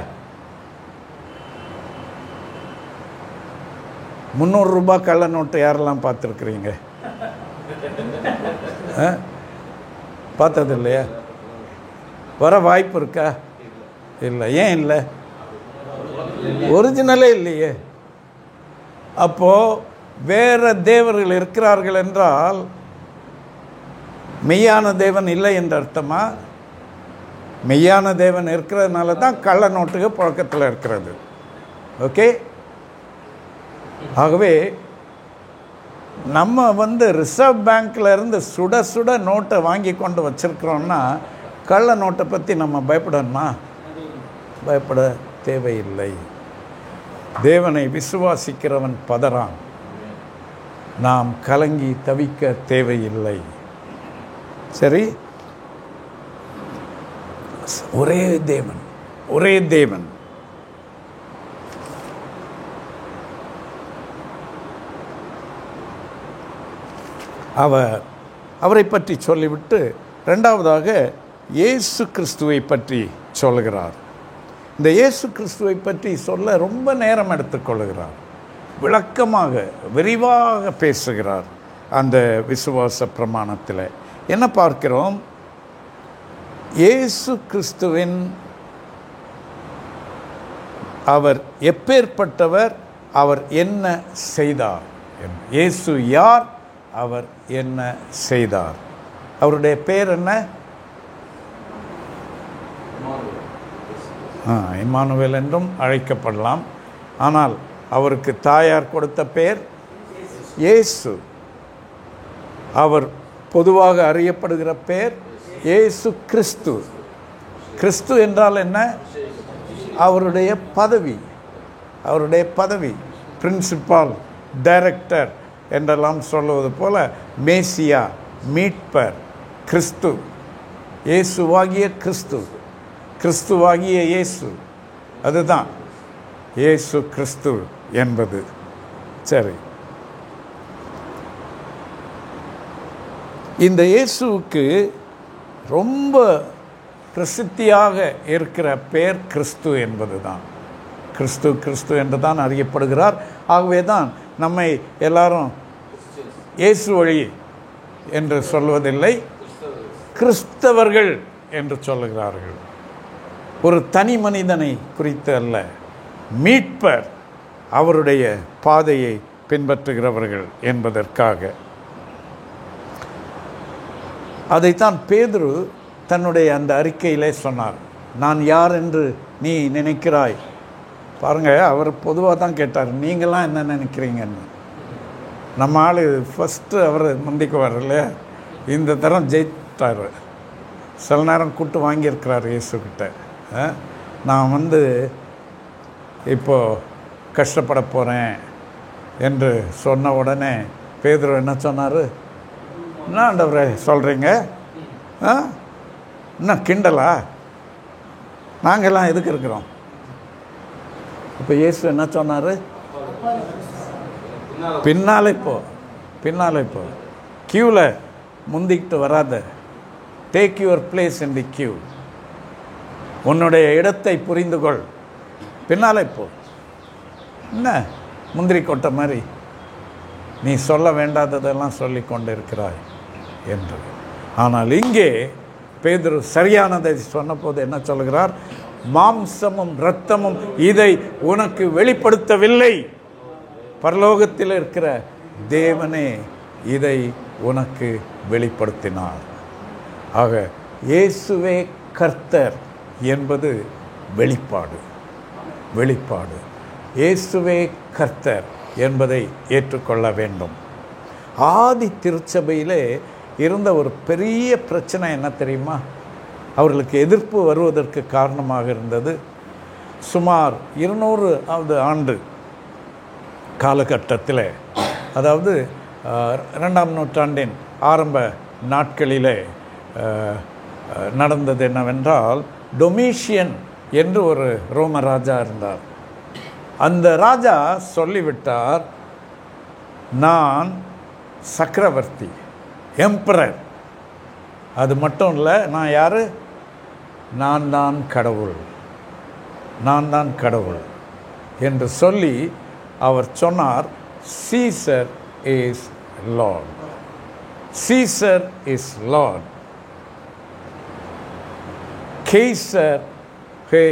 300 ரூபாய் கள்ள நோட்டு யாரெல்லாம் பார்த்துருக்குறீங்க? பார்த்தது இல்லையா? வர வாய்ப்பு இருக்கா? இல்லை. ஏன் இல்லை? ஒரிஜினலே இல்லையே. அப்போ வேற தேவர்கள் இருக்கிறார்கள் என்றால் மெய்யான தேவன் இல்லை என்ற அர்த்தமா? மெய்யான தேவன் இருக்கிறதுனால தான் கள்ள நோட்டுக்கு புழக்கத்தில் இருக்கிறது. ஓகே, ஆகவே நம்ம ரிசர்வ் பேங்க்ல இருந்து சுட சுட நோட்டை வாங்கி கொண்டு வச்சிருக்கிறோம்னா கள்ள நோட்டை பற்றி நம்ம பயப்படணுமா? பயப்பட தேவையில்லை. தேவனை விசுவாசிக்கிறவன் பதறான். நாம் கலங்கி தவிக்க தேவையில்லை. சரி, ஒரே தேவன், ஒரே தேவன். அவரை பற்றி சொல்லிவிட்டு இரண்டாவதாக இயேசு கிறிஸ்துவை பற்றி சொல்லுகிறார். இந்த இயேசு கிறிஸ்துவை பற்றி சொல்ல ரொம்ப நேரம் எடுத்துக்கொள்கிறார். விளக்கமாக விரிவாக பேசுகிறார். அந்த விசுவாச பிரமாணத்தில் என்ன பார்க்கிறோம்? இயேசு கிறிஸ்துவின் அவர் எப்பேற்பட்டவர், அவர் என்ன செய்தார், இயேசு யார், அவர் என்ன செய்தார். அவருடைய பேர் என்ன? இம்மானுவேல் என்றும் அழைக்கப்படலாம். ஆனால் அவருக்கு தாயார் கொடுத்த பேர் இயேசு. அவர் பொதுவாக அறியப்படுகிற பேர் இயேசு கிறிஸ்து. கிறிஸ்து என்றால் என்ன? அவருடைய பதவி, அவருடைய பதவி. பிரின்சிபால், டைரக்டர் என்றெல்லாம் சொல்லுவது போல மேசியா, மீட்பர், கிறிஸ்து, இயேசுவாகிய கிறிஸ்து, கிறிஸ்துவாகிய இயேசு, அதுதான் இயேசு கிறிஸ்து என்பது. சரி, இந்த இயேசுவுக்கு ரொம்ப பிரசித்தியாக இருக்கிற பேர் கிறிஸ்து என்பது தான். கிறிஸ்து கிறிஸ்து என்று தான் அறியப்படுகிறார். ஆகவே தான் நம்மை எல்லாரும் இயேசு வழி என்று சொல்வதில்லை, கிறிஸ்தவர்கள் என்று சொல்லுகிறார்கள். ஒரு தனி மனிதனை குறித்து அல்ல, மீட்பர், அவருடைய பாதையை பின்பற்றுகிறவர்கள் என்பதற்காக. அதைத்தான் பேதுரு தன்னுடைய அந்த அறிக்கையிலே சொன்னார். நான் யார் என்று நீ நினைக்கிறாய்? பாருங்க, அவர் பொதுவாக தான் கேட்டார், நீங்களாம் என்ன நினைக்கிறீங்கன்னு. நம்ம ஆள் ஃபஸ்ட்டு அவர் முந்திக்குவார் இல்லையா? இந்த தரம் ஜெயித்தார். சில நேரம் கூட்டு வாங்கியிருக்கிறார் இயேசுக்கிட்ட. நான் இப்போது கஷ்டப்பட போகிறேன் என்று சொன்ன உடனே பேதுரு என்ன சொன்னார்? என்ன ஆண்டவரே சொல்கிறீங்க? என்ன கிண்டலா? நாங்கள்லாம் எதுக்கு இருக்கிறோம்? இப்போ இயேசு என்ன சொன்னார்? பின்னாலே போ, கியூவில் முந்திக்கிட்டு வராத, take your place in the queue, உன்னுடைய இடத்தை புரிந்து கொள், பின்னாலே போ. என்ன முந்திரி கொட்டை மாதிரி நீ சொல்ல வேண்டாததெல்லாம் சொல்லி கொண்டு இருக்கிறாய் என்று. ஆனால் இங்கே பேதுரு சரியானதை சொன்ன போது என்ன சொல்கிறார்? மாம்சமும் இரத்தமும் இதை உனக்கு வெளிப்படுத்தவில்லை, பரலோகத்தில் இருக்கிற தேவனே இதை உனக்கு வெளிப்படுத்தினார். ஆக இயேசுவே கர்த்தர் என்பது வெளிப்பாடு. இயேசுவே கர்த்தர் என்பதை ஏற்றுக்கொள்ள வேண்டும். ஆதி திருச்சபையிலே இருந்த ஒரு பெரிய பிரச்சனை என்ன தெரியுமா? அவர்களுக்கு எதிர்ப்பு வருவதற்கு காரணமாக இருந்தது. சுமார் 200வது ஆண்டு காலகட்டத்தில், அதாவது 2ஆம் நூற்றாண்டின் ஆரம்ப நாட்களிலே நடந்தது என்னவென்றால், டொமிஷியன் என்று ஒரு ரோம ராஜா இருந்தார். அந்த ராஜா சொல்லிவிட்டார், நான் சக்கரவர்த்தி, எம்பரர். அது மட்டும் இல்லை, நான் யார்? நான் தான் கடவுள், நான் தான் கடவுள் என்று சொல்லி அவர் சொன்னார், Caesar is lord, Caesar is lord, கெய்சர் ஹே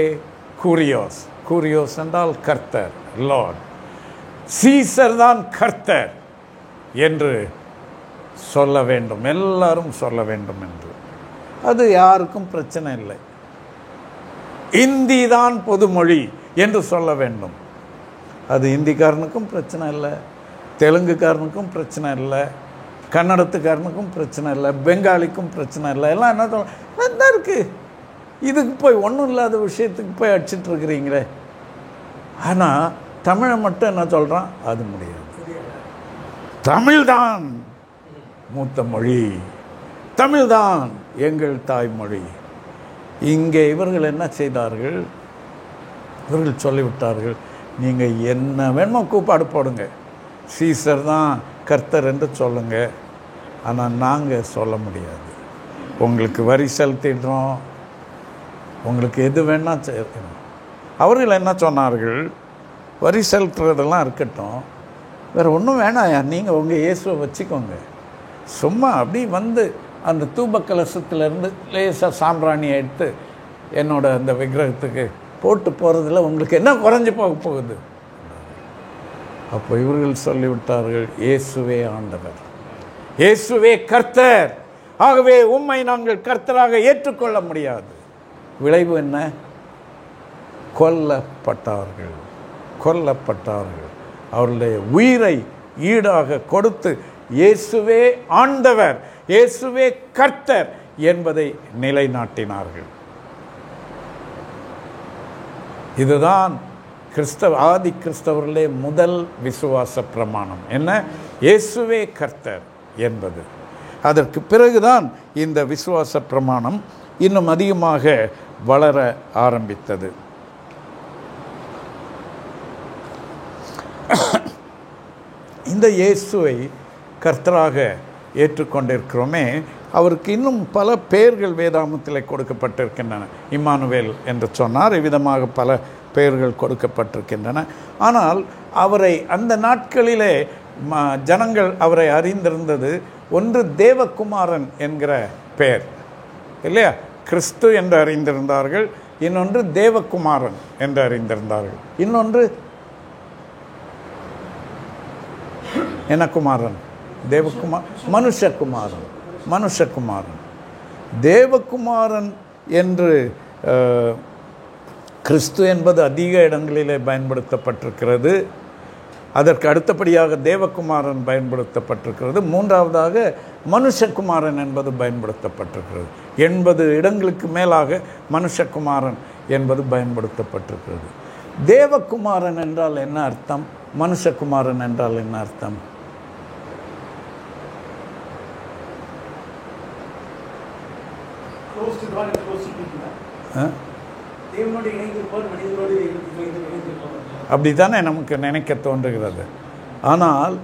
கூரியோஸ், கூரியோஸ் என்றால் கர்த்தர், லார்ட், சீசர் தான் கர்த்தர் என்று சொல்ல வேண்டும், எல்லாரும் சொல்ல வேண்டும் என்று. அது யாருக்கும் பிரச்சனை இல்லை. இந்தி தான் பொதுமொழி என்று சொல்ல வேண்டும். அது இந்திக்காரனுக்கும் பிரச்சனை இல்லை, தெலுங்குக்காரனுக்கும் பிரச்சனை இல்லை, கன்னடத்துக்காரனுக்கும் பிரச்சனை இல்லை, பெங்காலிக்கும் பிரச்சனை இல்லை. எல்லாம் என்ன தான் இருக்குது. இதுக்கு போய் ஒன்றும் இல்லாத விஷயத்துக்கு போய் அடிச்சிட்டு இருக்கிறீங்களே. ஆனால் தமிழை மட்டும் என்ன சொல்கிறான்? அது முடியாது. தமிழ்தான் மூத்த மொழி, தமிழ்தான் எங்கள் தாய்மொழி. இங்கே இவர்கள் என்ன செய்தார்கள்? இவர்கள் சொல்லிவிட்டார்கள், நீங்கள் என்ன வேணுமோ கூப்பாடு போடுங்க, சீசர் தான் கர்த்தர் என்று சொல்லுங்க, ஆனால் நாங்கள் சொல்ல முடியாது. உங்களுக்கு வரி செலுத்திடுறோம், உங்களுக்கு எது வேணால் செய்யணும். அவர்கள் என்ன சொன்னார்கள்? வரி செலுத்துறதெல்லாம் இருக்கட்டும், வேறு ஒன்றும் வேணாம், நீங்கள் உங்கள் இயேசுவை வச்சுக்கோங்க. சும்மா அப்படி வந்து அந்த தூப கலசத்துலேருந்து லேசாக சாம்பிராணியை எடுத்து என்னோட அந்த விக்கிரகத்துக்கு போட்டு போகிறதுல உங்களுக்கு என்ன குறைஞ்சி போக போகுது? அப்போ இவர்கள் சொல்லிவிட்டார்கள், இயேசுவே ஆண்டவர், இயேசுவே கர்த்தர், ஆகவே உம்மை நாங்கள் கர்த்தராக ஏற்றுக்கொள்ள முடியாது. விளைவு என்ன? கொல்லப்பட்டார்கள், கொல்லப்பட்டார்கள். அவருடைய உயிரை ஈடாக கொடுத்து இயேசுவே ஆண்டவர், இயேசுவே கர்த்தர் என்பதை நிலைநாட்டினார்கள். இதுதான் ஆதி கிறிஸ்தவர்களே முதல் விசுவாச பிரமாணம். என்ன? இயேசுவே கர்த்தர் என்பது. அதற்கு பிறகுதான் இந்த விசுவாச பிரமாணம் இன்னும் அதிகமாக வளர ஆரம்பித்தது. இந்த இயேசுவை கர்த்தராக ஏற்றுக்கொண்டிருக்கிறோமே, அவருக்கு இன்னும் பல பெயர்கள் வேதாகமத்தில் கொடுக்கப்பட்டிருக்கின்றன. இம்மானுவேல் என்று சொன்னார், இவ்விதமாக பல பெயர்கள் கொடுக்கப்பட்டிருக்கின்றன. ஆனால் அவரை அந்த நாட்களிலே ஜனங்கள் அவரை அறிந்திருந்தது ஒன்று தேவகுமாரன் என்கிற பெயர், இல்லையா? கிறிஸ்து என்று அறிந்திருந்தார்கள், இன்னொன்று தேவகுமாரன் என்று அறிந்திருந்தார்கள், இன்னொன்று என்ன குமாரன்? தேவகுமார், மனுஷகுமாரன், மனுஷகுமாரன். தேவகுமாரன் என்று கிறிஸ்து என்பது அதிக இடங்களிலே பயன்படுத்தப்பட்டிருக்கிறது. அதற்கு அடுத்தபடியாக தேவகுமாரன் பயன்படுத்தப்பட்டிருக்கிறது. மூன்றாவதாக மனுஷகுமாரன் என்பது பயன்படுத்தப்பட்டிருக்கிறது. 80 இடங்களுக்கு மேலாக மனுஷகுமாரன் என்பது பயன்படுத்தப்பட்டிருக்கிறது. தேவகுமாரன் என்றால் என்ன அர்த்தம்? மனுஷகுமாரன் என்றால் என்ன அர்த்தம்? அப்படித்தானே நமக்கு நினைக்க தோன்றுகிறது. ஆனால்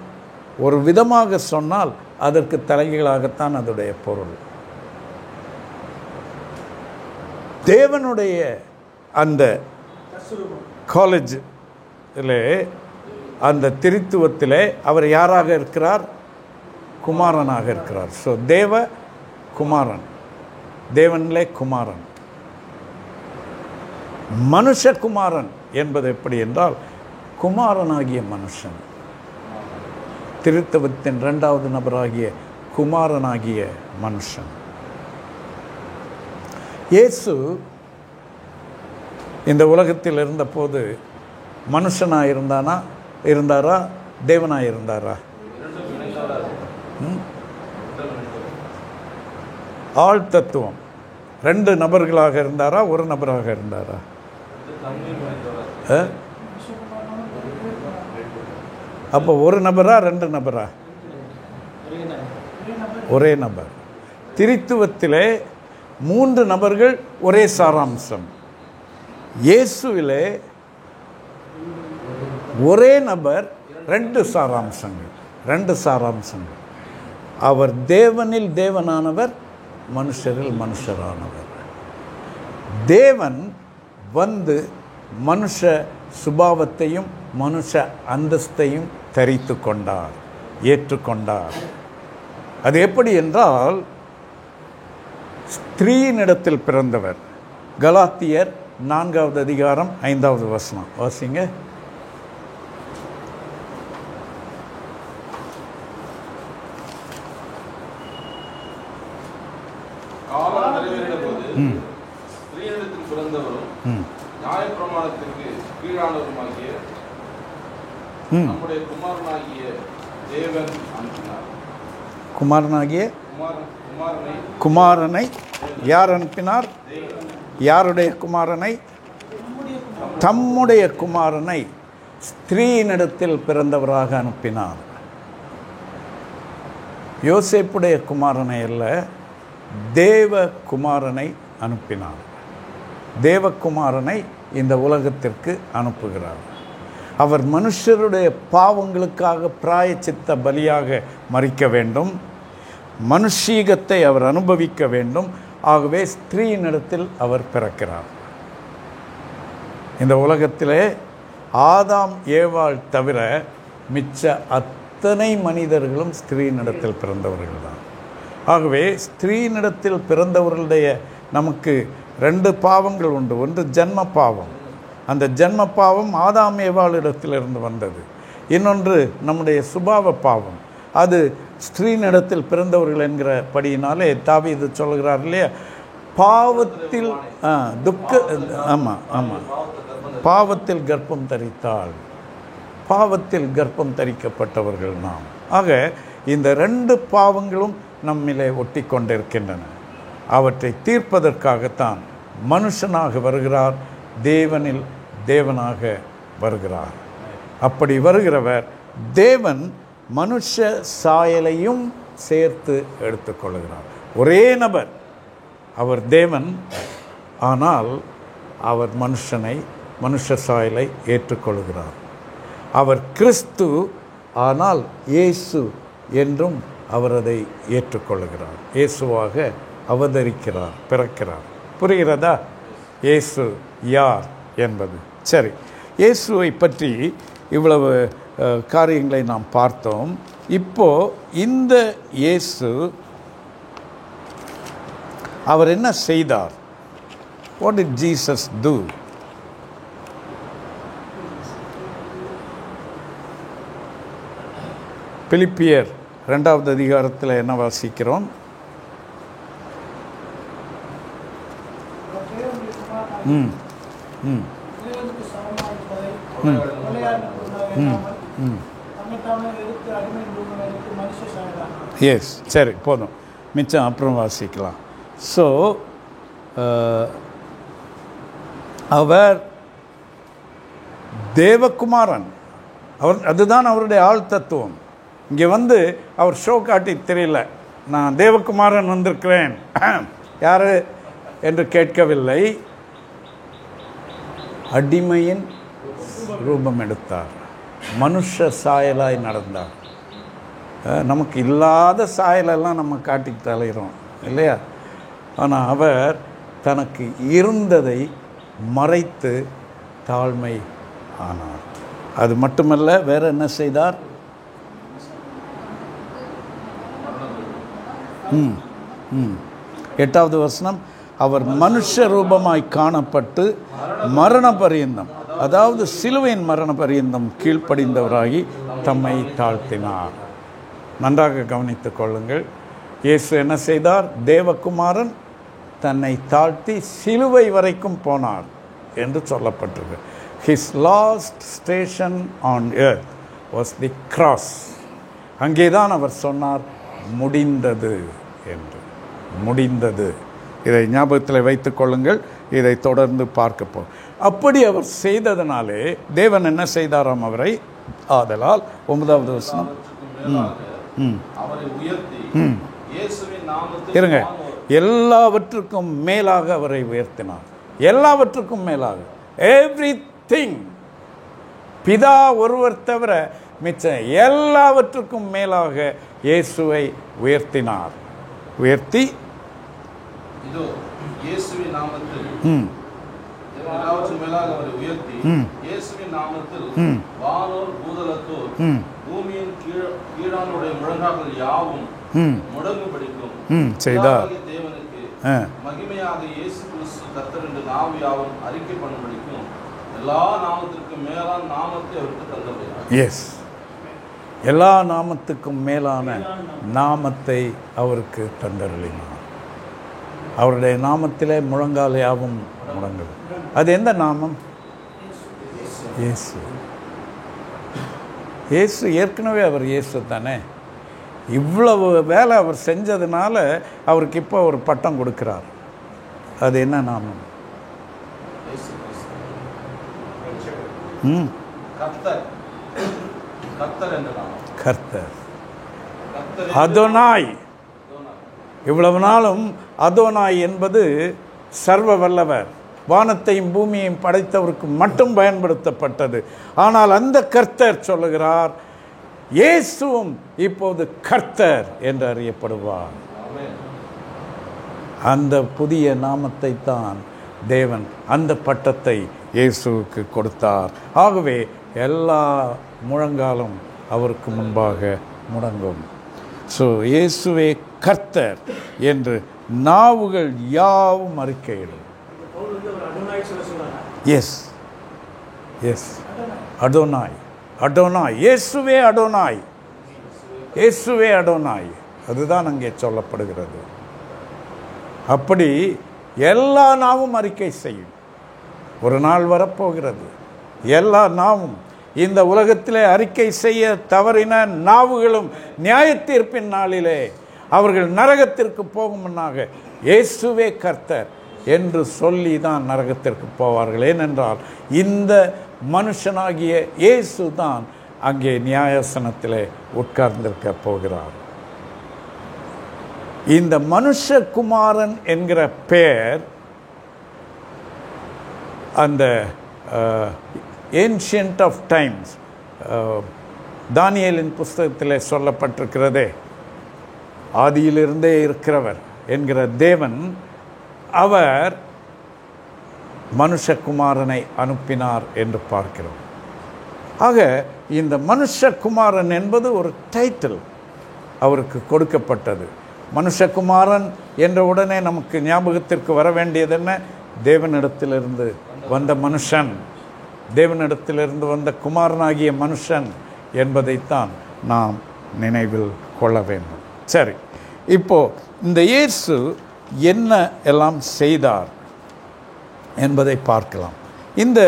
ஒரு விதமாக சொன்னால் அதற்கு தலைகீழாகத்தான் அதோடைய பொருள். தேவனுடைய அந்த காலேஜிலே, அந்த திரித்துவத்திலே அவர் யாராக இருக்கிறார்? குமாரனாக இருக்கிறார். ஸோ தேவ குமாரன், தேவனிலே குமாரன். மனுஷகுமாரன் என்பது எப்படி என்றால் குமாரனாகிய மனுஷன், திருத்தவத்தின் 2வது நபராகிய குமாரனாகிய மனுஷன். இயேசு இந்த உலகத்தில் இருந்தபோது மனுஷனாக இருந்தாரா தேவனாக இருந்தாரா? ஆள் தத்துவம். 2 நபர்களாக இருந்தாரா, ஒரு நபராக இருந்தாரா? அப்போ ஒரு நபரா 2 நபரா? ஒரே நபர். திரித்துவத்திலே 3 நபர்கள், ஒரே சாராம்சம். இயேசுவிலே ஒரே நபர், ரெண்டு சாராம்சங்கள். அவர் தேவனில் தேவனானவர், மனுஷரில் மனுஷரானவர். தேவன் வந்து மனுஷ சுபாவத்தையும் மனுஷ அந்தஸ்தையும் தரித்து கொண்டார், ஏற்றுக்கொண்டார். அது எப்படி என்றால், ஸ்திரீனிடத்தில் பிறந்தவர். கலாத்தியர் 4வது அதிகாரம் 5வது வசனம் வாசிங்க. ஸ்திரீனிடத்தில் பிறந்தவரும் நியாயப்பிரமாணத்திற்கு கீழானவருமாகிய நம்முடைய குமாரனாகிய தேவன் அனுப்பினார். குமாரனை யார் அனுப்பினார்? யாருடைய குமாரனை? தம்முடைய குமாரனை ஸ்திரீனிடத்தில் பிறந்தவராக அனுப்பினார். யோசேப்புடைய குமாரனை அல்ல, தேவ குமாரனை அனுப்பினார். தேவகுமாரனை இந்த உலகத்திற்கு அனுப்புகிறார். அவர் மனுஷருடைய பாவங்களுக்காக பிராயச்சித்த பலியாக மரிக்க வேண்டும், மனுஷீகத்தை அவர் அனுபவிக்க வேண்டும். ஆகவே ஸ்திரீனிடத்தில் அவர் பிறக்கிறார். இந்த உலகத்திலே ஆதாம் ஏவாள் தவிர மிச்ச அத்தனை மனிதர்களும் ஸ்திரீனிடத்தில் பிறந்தவர்கள் தான். ஆகவே ஸ்திரீனிடத்தில் பிறந்தவர்களுடைய நமக்கு 2 பாவங்கள் உண்டு. ஒன்று ஜன்ம பாவம். அந்த ஜன்ம பாவம் ஆதாம் ஏவாளிடத்திலிருந்து வந்தது. இன்னொன்று நம்முடைய சுபாவ பாவம். அது ஸ்திரீனிடத்தில் பிறந்தவர்கள் என்கிற படியினாலே தாவீது சொல்கிறார் இல்லையா, பாவத்தில் பாவத்தில் கர்ப்பம் தரித்தாள். பாவத்தில் கர்ப்பம் தரிக்கப்பட்டவர்கள் நாம். ஆக இந்த 2 பாவங்களும் நம்மிலே ஒட்டி கொண்டிருக்கின்றன. அவற்றை தீர்ப்பதற்காகத்தான் மனுஷனாக வருகிறார், தேவனில் தேவனாக வருகிறார். அப்படி வருகிறவர் தேவன் மனுஷ சாயலையும் சேர்த்து எடுத்துக்கொள்கிறார். ஒரே நபர், அவர் தேவன், ஆனால் அவர் மனுஷ சாயலை ஏற்றுக்கொள்கிறார். அவர் கிறிஸ்து, ஆனால் இயேசு என்றும் அவர் அதை ஏற்றுக்கொள்கிறார். இயேசுவாக அவதரிக்கிறார், பிறக்கிறார். புரிகிறதா இயேசு யார் என்பது? சரி, இயேசுவை பற்றி இவ்வளவு காரியங்களை நாம் பார்த்தோம். இப்போ இந்த இயேசு அவர் என்ன செய்தார்? What did Jesus do? பிலிப்பியர் 2வது அதிகாரத்தில் என்ன வாசிக்கிறோம்? எஸ், சரி, போதும், மிச்சம் அப்புறம் வாசிக்கலாம். ஸோ அவர் தேவகுமாரன், அதுதான் அவருடைய ஆள் தத்துவம். இங்கே வந்து அவர் ஷோ காட்டி தெரியல, நான் தேவகுமாரன் வந்திருக்கிறேன் யார் என்று கேட்கவில்லை. அடிமையின் ரூபம் எடுத்தார், மனுஷ சாயலாய் நடந்தார். நமக்கு இல்லாத சாயலெல்லாம் நம்ம காட்டிட்டு தலைகிறோம் இல்லையா? ஆனால் அவர் தனக்கு இருந்ததை மறைத்து தாழ்மை ஆனார். அது மட்டுமல்ல, வேற என்ன செய்தார்? 8வது வசனம், அவர் மனுஷ ரூபமாய் காணப்பட்டு மரண பரியந்தம், அதாவது சிலுவையின் மரண பரியந்தம் கீழ்ப்படிந்தவராகி தம்மை தாழ்த்தினார். நன்றாக கவனித்துக் கொள்ளுங்கள். இயேசு என்ன செய்தார்? தேவகுமாரன் தன்னை தாழ்த்தி சிலுவை வரைக்கும் போனார் என்று சொல்லப்பட்டிருக்கு. His last station on earth was the cross. அங்கேதான் அவர் சொன்னார், முடிந்தது என்று. முடிந்தது. இதை ஞாபகத்தில் வைத்துக் கொள்ளுங்கள். இதை தொடர்ந்து பார்க்கப்போம். அப்படி அவர் செய்ததனாலே தேவன் என்ன செய்தாராம் அவரை? ஆதலால் 9வது வசனம், இருங்க, எல்லாவற்றுக்கும் மேலாக அவரை உயர்த்தினார். எல்லாவற்றுக்கும் மேலாக. எவ்ரிதிங். பிதா ஒருவர் தவிர மிச்சம் எல்லாவற்றுக்கும் மேலாக இயேசுவை உயர்த்தினார். உயர்த்தி இதோ இயேசுவின் நாமத்தில் எல்லாவற்றுக்கும் மேலாக அவரை உயர்த்தி இயேசுவின் நாமத்தில் வானோர் பூதலத்தோர் பூமியின் கீழானுடைய முழங்கால்கள் யாவும் முடங்கும்படிக்கும் செய்தார். தேவனுக்கு மகிமையாக இயேசு கிறிஸ்து கர்த்தர் என்று நாம் யாவும் அறிக்கை பண்ணும்படிக்கும் எல்லா நாமத்திற்கும் மேலான நாமத்தை அவருக்கு தந்தபடினார். எஸ், எல்லா நாமத்துக்கும் மேலான நாமத்தை அவருக்கு தந்தருளினார். அவருடைய நாமத்திலே முழங்கால் யாவும் முடங்கும். அது எந்த நாமம்? இயேசு. இயேசு ஏற்கனவே அவர் இயேசு தானே. இவ்வளவு வேலை அவர் செஞ்சதுனால அவருக்கு இப்போ ஒரு பட்டம் கொடுக்கிறார். அது என்ன நாமம்? கர்த்தர், அதோனாய். இவ்வளவு நாளும் அதோனாய் என்பது சர்வ வல்லவர், வானத்தையும் பூமியையும் படைத்தவருக்கு மட்டும் பயன்படுத்தப்பட்டது. ஆனால் அந்த கர்த்தர் சொல்லுகிறார், இயேசுவும் இப்போது கர்த்தர் என்று அறியப்படுவார். அந்த புதிய நாமத்தை தான் தேவன், அந்த பட்டத்தை இயேசுவுக்கு கொடுத்தார். ஆகவே எல்லா முழங்காலும் அவருக்கு முன்பாக முடங்கும். ஸோ இயேசுவே கர்த்தர் என்று நாவுகள் யாவும் அறிக்கையிடும். எஸ் எஸ், அதோனாய், அதோனாய், இயேசுவே அதோனாய், இயேசுவே அதோனாய். அதுதான் அங்கே சொல்லப்படுகிறது. அப்படி எல்லா நாவும் அறிக்கை செய்யும். ஒரு நாள் வரப்போகிறது, எல்லா நாவும், இந்த உலகத்திலே அறிக்கை செய்ய தவறின நாவுகளும் நியாய தீர்ப்பின் நாளிலே அவர்கள் நரகத்திற்கு போகும் முன்னாக இயேசுவே கர்த்தர் என்று சொல்லி தான் நரகத்திற்கு போவார்கள். ஏனென்றால் இந்த மனுஷனாகிய இயேசு தான் அங்கே நியாயாசனத்திலே உட்கார்ந்திருக்க போகிறார். இந்த மனுஷகுமாரன் என்கிற பெயர் அந்த ஏன்ஷியன்ட் ஆஃப் டைம்ஸ் தானியேலின் புஸ்தகத்தில் சொல்லப்பட்டிருக்கிறதே, ஆதியிலிருந்தே இருக்கிறவர் என்கிற தேவன் அவர் மனுஷகுமாரனை அனுப்பினார் என்று பார்க்கிறோம். ஆக இந்த மனுஷகுமாரன் என்பது ஒரு டைட்டில் அவருக்கு கொடுக்கப்பட்டது. மனுஷகுமாரன் என்ற உடனே நமக்கு ஞாபகத்திற்கு வர வேண்டியது என்ன? தேவனிடத்திலிருந்து வந்த மனுஷன், தேவனிடத்திலிருந்து வந்த குமாரனாகிய மனுஷன் என்பதைத்தான் நாம் நினைவில் கொள்ள வேண்டும். சரி, இப்போ இந்த இயேசு என்ன எல்லாம் செய்தார் என்பதை பார்க்கலாம். இந்த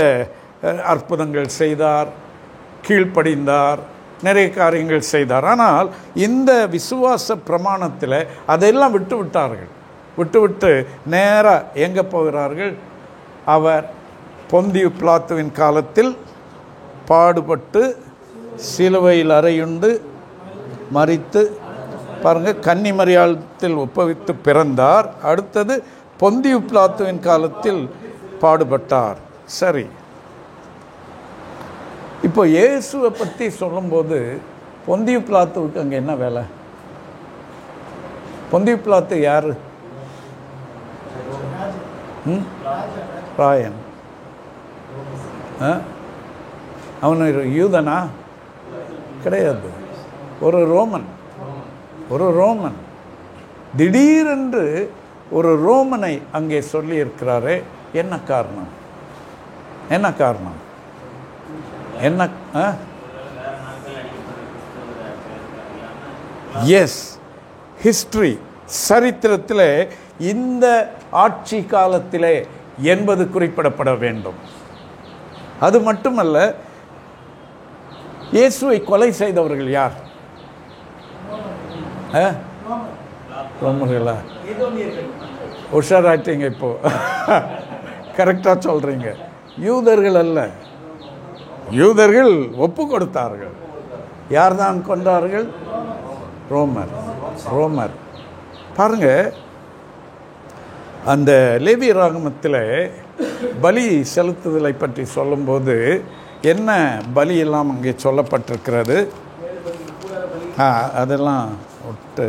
அற்புதங்கள் செய்தார், கீழ்ப்படிந்தார், நிறைய காரியங்கள் செய்தார். ஆனால் இந்த விசுவாச பிரமாணத்தில் அதெல்லாம் விட்டுவிட்டார்கள். விட்டுவிட்டு நேராக எங்கே போகிறார்கள்? அவர் பொந்தியு பிலாத்துவின் காலத்தில் பாடுபட்டு சிலுவையில் அறையுண்டு மரித்து, பாருங்கள், கன்னிமரியாளத்தில் ஒப்புவித்து பிறந்தார். அடுத்தது பொந்தியு பிலாத்துவின் காலத்தில் பாடுபட்டார். சரி, இப்போ இயேசுவை பற்றி சொல்லும்போது பொந்தியு பிலாத்துவுக்கு அங்கே என்ன வேலை? பொந்தியு பிலாத்து யார்? ராயன். அவன் யூதனா? கிடையாது, ஒரு ரோமன். ஒரு ரோமன். திடீரென்று ஒரு ரோமனை அங்கே சொல்லி இருக்கிறாரே, என்ன காரணம்? என்ன காரணம்? என்ன? எஸ், ஹிஸ்டரி, சரித்திரத்திலே இந்த ஆட்சி காலத்திலே என்பது குறிப்பிடப்பட வேண்டும். அது மட்டுமல்ல, இயேசுவை கொலை செய்தவர்கள் யார்? ரோமர்களா? உஷாராயிட்டீங்க இப்போ, கரெக்டாக சொல்கிறீங்க. யூதர்கள் அல்ல, யூதர்கள் ஒப்பு கொடுத்தார்கள். யார் தான் கொண்டார்கள்? ரோமர். ரோமர். பாருங்க, அந்த லேவி ராகமத்தில் பலி செலுத்துதலை பற்றி சொல்லும்போது என்ன பலி எல்லாம் அங்கே சொல்லப்பட்டிருக்கிறது? அதெல்லாம் விட்டு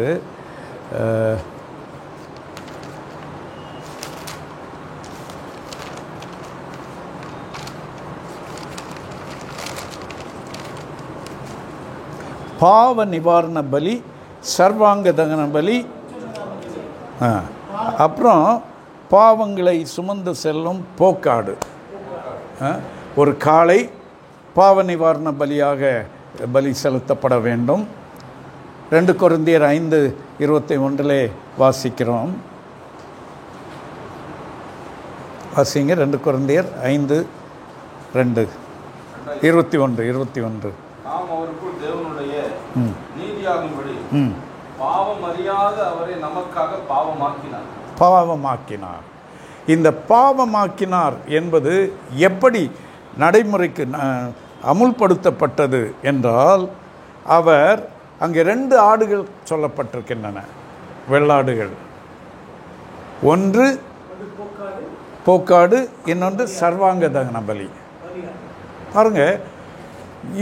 பாவ நிவாரண பலி, சர்வாங்க தகன பலி, அப்புறம் பாவங்களை சுமந்து செல்லும் போக்காடு. ஒரு காளை பாவ நிவாரண பலியாக பலி செலுத்தப்பட வேண்டும். 2 கொரிந்தியர் 5:21 வாசிக்கிறோம். வாசிங்க 2 கொரிந்தியர் 5:2 21. நாம் அவருக்குள் தேவனுடைய நீதியாகும்படி பாவம் அறியாத அவரை நமக்காக பாவமாக்கினார். இந்த பாவமாக்கினார் என்பது எப்படி நடைமுறைக்கு அமுல்படுத்தப்பட்டது என்றால், அவர் அங்கே 2 ஆடுகள் சொல்லப்பட்டிருக்கின்றன, வெள்ளாடுகள். ஒன்று போக்காடு, இன்னொன்று சர்வாங்க தகன பலி. பாருங்க,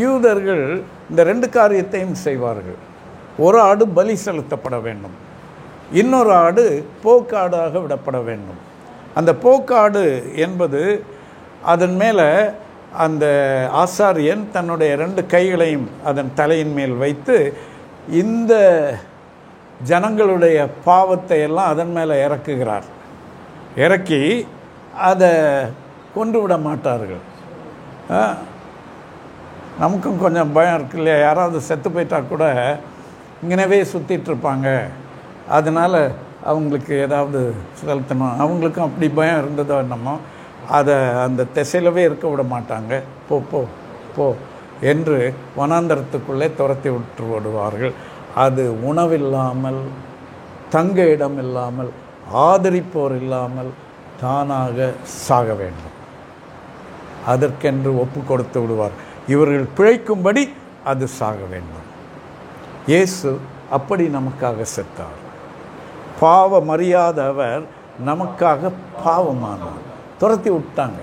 யூதர்கள் இந்த 2 காரியத்தையும் செய்வார்கள். ஒரு ஆடு பலி செலுத்தப்பட வேண்டும், இன்னொரு ஆடு போக்காடாக விடப்பட வேண்டும். அந்த போக்காடு என்பது அதன் மேலே அந்த ஆசாரியன் தன்னுடைய 2 கைகளையும் அதன் தலையின் மேல் வைத்து இந்த ஜனங்களுடைய பாவத்தை எல்லாம் அதன் மேலே இறக்குகிறார். இறக்கி அதை கொண்டு விட மாட்டார்கள். நமக்கும் கொஞ்சம் பயம் இருக்கு இல்லையா? யாராவது செத்து போயிட்டா கூட இங்கனவே சுற்றிட்டுருப்பாங்க, அதனால் அவங்களுக்கு ஏதாவது செலுத்தணும். அவங்களுக்கும் அப்படி பயம் இருந்ததோ என்னமோ, அதை அந்த திசையிலவே இருக்க விட மாட்டாங்க. போ போ போ என்று வனாந்தரத்துக்குள்ளே துரத்தி விட்டு விடுவார்கள். அது உணவில்லாமல், தங்க இடம் இல்லாமல், ஆதரிப்போர் இல்லாமல் தானாக சாக வேண்டும். அதற்கென்று ஒப்பு கொடுத்து விடுவார். இவர்கள் பிழைக்கும்படி அது சாக வேண்டும். இயேசு அப்படி நமக்காக செத்தார். பாவம் அறியாத அவர் நமக்காக பாவமானார். துரத்தி விட்டாங்க.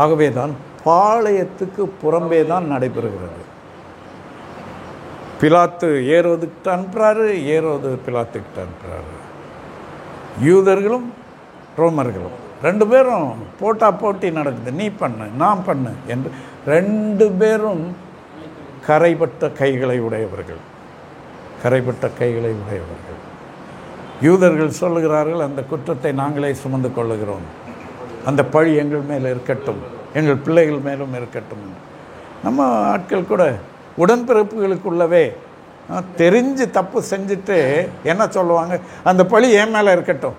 ஆகவே தான் பாளையத்துக்கு புறம்பே தான் நடைபெறுகிறது. பிலாத்து ஏரோதுக்கிட்ட அனுப்புகிறாரு, ஏரோது பிலாத்துக்கிட்ட அனுப்புகிறாரு. யூதர்களும் ரோமர்களும் 2 பேரும் போட்டி நடக்குது. நீ பண்ணு, நான் பண்ணு என்று 2 பேரும் கரைபட்ட கைகளை உடையவர்கள். யூதர்கள் சொல்லுகிறார்கள், அந்த குற்றத்தை நாங்களே சுமந்து கொள்ளுகிறோம், அந்த பழி எங்கள் மேலே இருக்கட்டும், எங்கள் பிள்ளைகள் மேலும் இருக்கட்டும். நம்ம ஆட்கள் கூட உடன்பிறப்புகளுக்குள்ளவே தெரிஞ்சு தப்பு செஞ்சுட்டு என்ன சொல்லுவாங்க, அந்த பழி என் மேலே இருக்கட்டும்.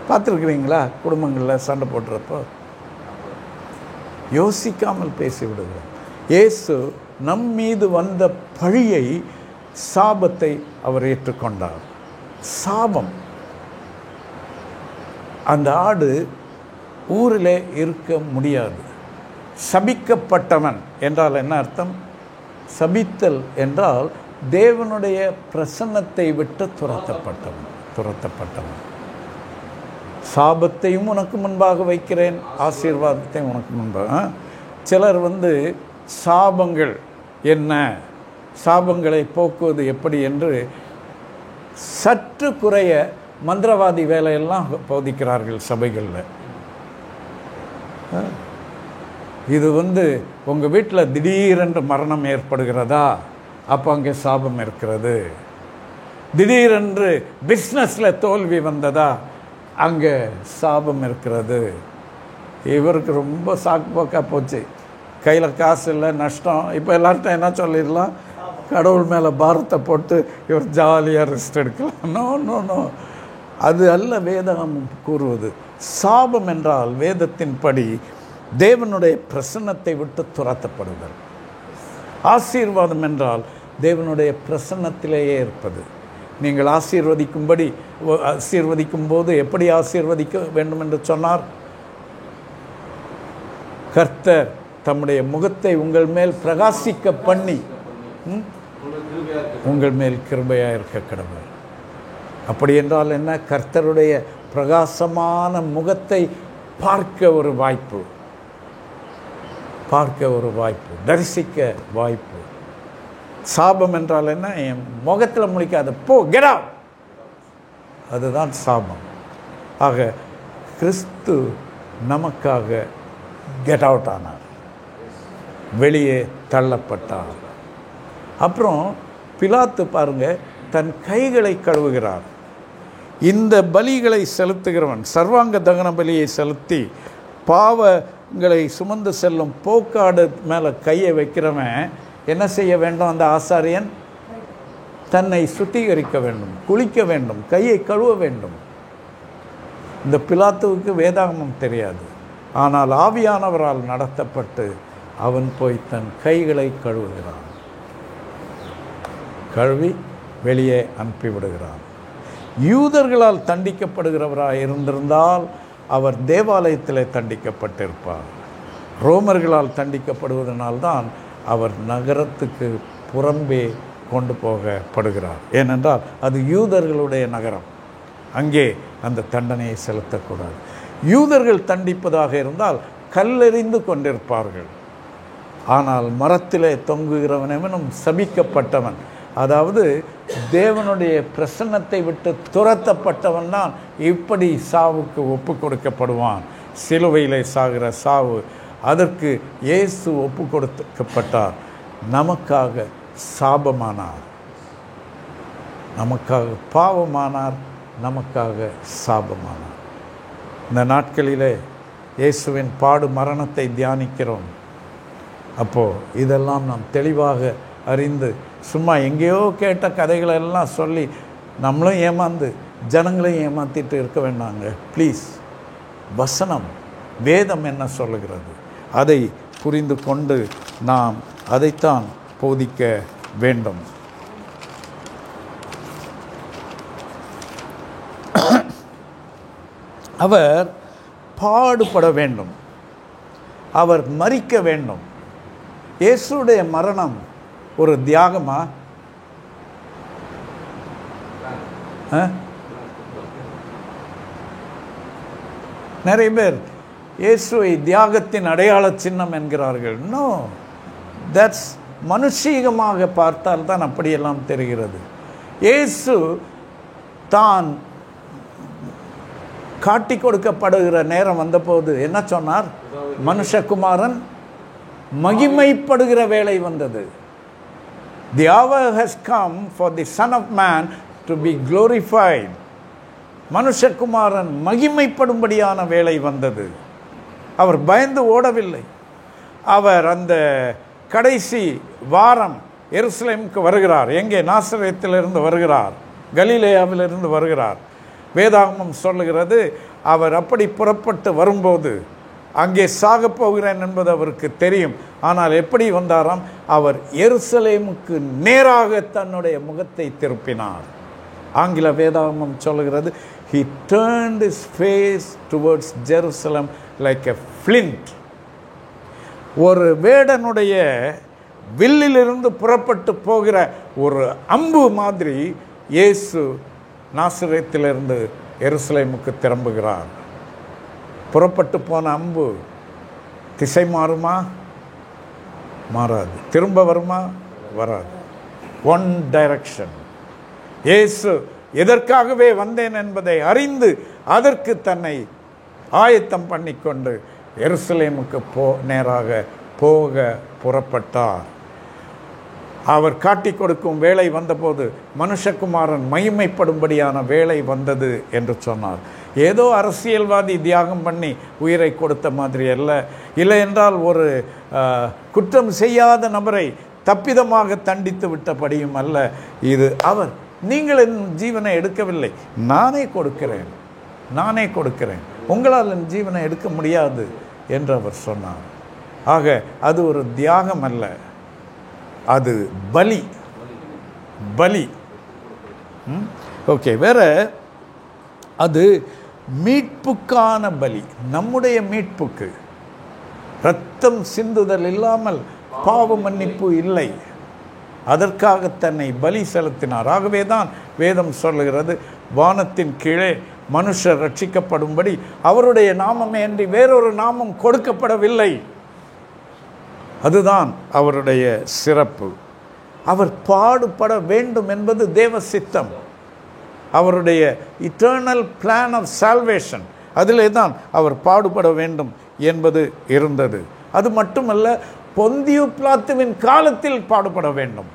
பார்த்துருக்குறீங்களா? குடும்பங்களில் சண்டை போடுறப்போ யோசிக்காமல் பேசிவிடுகிறோம். இயேசு நம் மீது வந்த பழியை, சாபத்தை அவர் ஏற்றுக்கொண்டார். சாபம். அந்த ஆடு ஊரிலே இருக்க முடியாது. சபிக்கப்பட்டவன் என்றால் என்ன அர்த்தம்? சபித்தல் என்றால் தேவனுடைய பிரசன்னத்தை விட்டு துரத்தப்பட்டவன். சாபத்தையும் உனக்கு முன்பாக வைக்கிறேன், ஆசீர்வாதத்தையும் உனக்கு முன்பாக. சிலர் சாபங்கள் என்ன, சாபங்களை போக்குவது எப்படி என்று சற்று குறைய மந்திரவாதி வேலையெல்லாம் போதிக்கிறார்கள் சபைகளில். இது உங்கள் வீட்டில் திடீரென்று மரணம் ஏற்படுகிறதா, அப்போ அங்கே சாபம் இருக்கிறது. திடீரென்று பிஸ்னஸில் தோல்வி வந்ததா, அங்கே சாபம் இருக்கிறது. இவருக்கு ரொம்ப சாக்குப்போக்காக போச்சு. கையில் காசு இல்லை, நஷ்டம். இப்போ எல்லார்கிட்ட என்ன சொல்லிடலாம், கடவுள் மேலே பாரத்தை போட்டு இவர் ஜாலியாக ரெஸ்ட் எடுக்கலாம். நோ நோ நோ, அது அல்ல வேதம் கூறுவது. சாபம் என்றால் வேதத்தின்படி தேவனுடைய பிரசன்னத்தை விட்டு துரத்தப்படுதல். ஆசீர்வாதம் என்றால் தேவனுடைய பிரசன்னத்திலேயே இருப்பது. நீங்கள் ஆசீர்வதிக்கும் போது எப்படி ஆசீர்வதிக்க வேண்டும் என்று சொன்னார்? கர்த்தர் தம்முடைய முகத்தை உங்கள் மேல் பிரகாசிக்க பண்ணி உங்கள் மேல் கிருபையாக இருக்க கடவுள். அப்படி என்றால் என்ன? கர்த்தருடைய பிரகாசமான முகத்தை பார்க்க ஒரு வாய்ப்பு, தரிசிக்க வாய்ப்பு. சாபம் என்றால் என்ன? என் முகத்தில் முழிக்காத, போ, கெட் அவுட். அதுதான் சாபம். ஆக கிறிஸ்து நமக்காக கெட் அவுட் ஆனார், வெளியே தள்ளப்பட்டார். அப்புறம் பிலாத்து பாருங்க, தன் கைகளை கழுவுகிறார். இந்த பலிகளை செலுத்துகிறவன், சர்வாங்க தகன பலியை செலுத்தி பாவங்களை சுமந்து செல்லும் போக்காடு மேலே கையை வைக்கிறவன் என்ன செய்ய வேண்டும்? அந்த ஆசாரியன் தன்னை சுத்திகரிக்க வேண்டும், குளிக்க வேண்டும், கையை கழுவ வேண்டும். இந்த பிலாத்துவுக்கு வேதாகமம் தெரியாது. ஆனால் ஆவியானவரால் நடத்தப்பட்டு அவன் போய் தன் கைகளை கழுவுகிறான், கழுவி வெளியே அனுப்பிவிடுகிறான். யூதர்களால் தண்டிக்கப்படுகிறவராக இருந்திருந்தால் அவர் தேவாலயத்தில் தண்டிக்கப்பட்டிருப்பார். ரோமர்களால் தண்டிக்கப்படுவதனால்தான் அவர் நகரத்துக்கு புறம்பே கொண்டு போகப்படுகிறார். ஏனென்றால் அது யூதர்களுடைய நகரம், அங்கே அந்த தண்டனையை செலுத்தக்கூடாது. யூதர்கள் தண்டிப்பதாக இருந்தால் கல்லெறிந்து கொண்டிருப்பார்கள். ஆனால் மரத்திலே தொங்குகிறவனவனும் சபிக்கப்பட்டவன், அதாவது தேவனுடைய பிரசன்னத்தை விட்டு துரத்தப்பட்டவன் தான் இப்படி சாவுக்கு ஒப்பு கொடுக்கப்படுவான். சிலுவையிலே சாகிற சாவு, அதற்கு இயேசு ஒப்பு கொடுக்கப்பட்டார். நமக்காக சாபமானார், நமக்காக பாவமானார், நமக்காக சாபமானார். இந்த நாட்களிலே இயேசுவின் பாடு மரணத்தை தியானிக்கிறோம். அப்போது இதெல்லாம் நாம் தெளிவாக அறிந்து, சும்மா எங்கேயோ கேட்ட கதைகளெல்லாம் சொல்லி நம்மளும் ஏமாந்து ஜனங்களையும் ஏமாற்றிட்டு இருக்க வேண்டாங்க. ப்ளீஸ், வசனம் வேதம் என்ன சொல்லுகிறது அதை புரிந்து கொண்டு நாம் அதைத்தான் போதிக்க வேண்டும். அவர் பாடுபட வேண்டும், அவர் மரிக்க வேண்டும். இயேசுடைய மரணம் ஒரு தியாகமா? நிறைய பேர் இயேசுவை தியாகத்தின் அடையாள சின்னம் என்கிறார்கள். நோ, தட்ஸ் மனுஷீகமாக பார்த்தால் தான் அப்படியெல்லாம் தெரிகிறது. இயேசு தான் காட்டி கொடுக்கப்படுகிற நேரம் வந்தபோது என்ன சொன்னார்? மனுஷகுமாரன் மகிமைப்படுகிற வேளை வந்தது. The hour has come for the Son of Man to be glorified. மனுஷகுமாரன் மகிமைப்படும்படியான வேளை வந்தது. அவர் பயந்து ஓடவில்லை. அவர் அந்த கடைசி வாரம் எருசலேமுக்கு வருகிறார். எங்கே? நாசரேத்திலிருந்து வருகிறார், கலிலேயாவிலிருந்து வருகிறார். வேதாகமம் சொல்லுகிறது, அவர் அப்படி புறப்பட்டு வரும்போது அங்கே சாகப் போகிறேன் என்பது அவருக்கு தெரியும். ஆனால் எப்படி வந்தாராம்? அவர் எருசலேமுக்கு நேராக தன்னுடைய முகத்தை திருப்பினார். ஆங்கில வேதாகமம் சொல்லுகிறது, he turned his face towards Jerusalem like a flint. ஒரு வேடனுடைய வில்லிலிருந்து புறப்பட்டு போகிற ஒரு அம்பு மாதிரி இயேசு நாசரேத்திலிருந்து எருசலேமுக்கு திரும்புகிறார். புறப்பட்டு போன அம்பு திசை மாறுமா? மாறாது. திரும்ப வருமா? வராது. One direction. இயேசு எதற்காகவே வந்தேன் என்பதை அறிந்து அதற்கு தன்னை ஆயத்தம் பண்ணிக்கொண்டு எருசலேமுக்கு நேராக போக புறப்பட்டார். அவர் காட்டி கொடுக்கும் வேளை வந்தபோது மனுஷகுமாரன் மகிமைப்படும்படியான வேளை வந்தது என்று சொன்னார். ஏதோ அரசியல்வாதி தியாகம் பண்ணி உயிரை கொடுத்த மாதிரி அல்ல. இல்லை என்றால் ஒரு குற்றம் செய்யாத நபரை தப்பிதமாக தண்டித்து விட்டபடியும் அல்ல. இது அவர், நீங்கள் என் ஜீவனை எடுக்கவில்லை, நானே கொடுக்கிறேன், நானே கொடுக்கிறேன், உங்களால் என் ஜீவனை எடுக்க முடியாது என்று அவர் சொன்னார். ஆக அது ஒரு தியாகம் அல்ல, அது பலி. பலி. ஓகே, வேற அது மீட்புக்கான பலி. நம்முடைய மீட்புக்கு இரத்தம் சிந்துதல் இல்லாமல் பாவ மன்னிப்பு இல்லை. அதற்காக தன்னை பலி செலுத்தினார். ஆகவே தான் வேதம் சொல்லுகிறது, வானத்தின் கீழே மனுஷர் ரட்சிக்கப்படும்படி அவருடைய நாமமே அன்றி வேறொரு நாமம் கொடுக்கப்படவில்லை. அதுதான் அவருடைய சிறப்பு. அவர் பாடுபட வேண்டும் என்பது தேவ சித்தம். அவருடைய இட்டர்னல் பிளான் ஆஃப் சால்வேஷன், அதிலே தான் அவர் பாடுபட வேண்டும் என்பது இருந்தது. அது மட்டுமல்ல, பொந்தியு பிலாத்துவின் காலத்தில் பாடுபட வேண்டும்.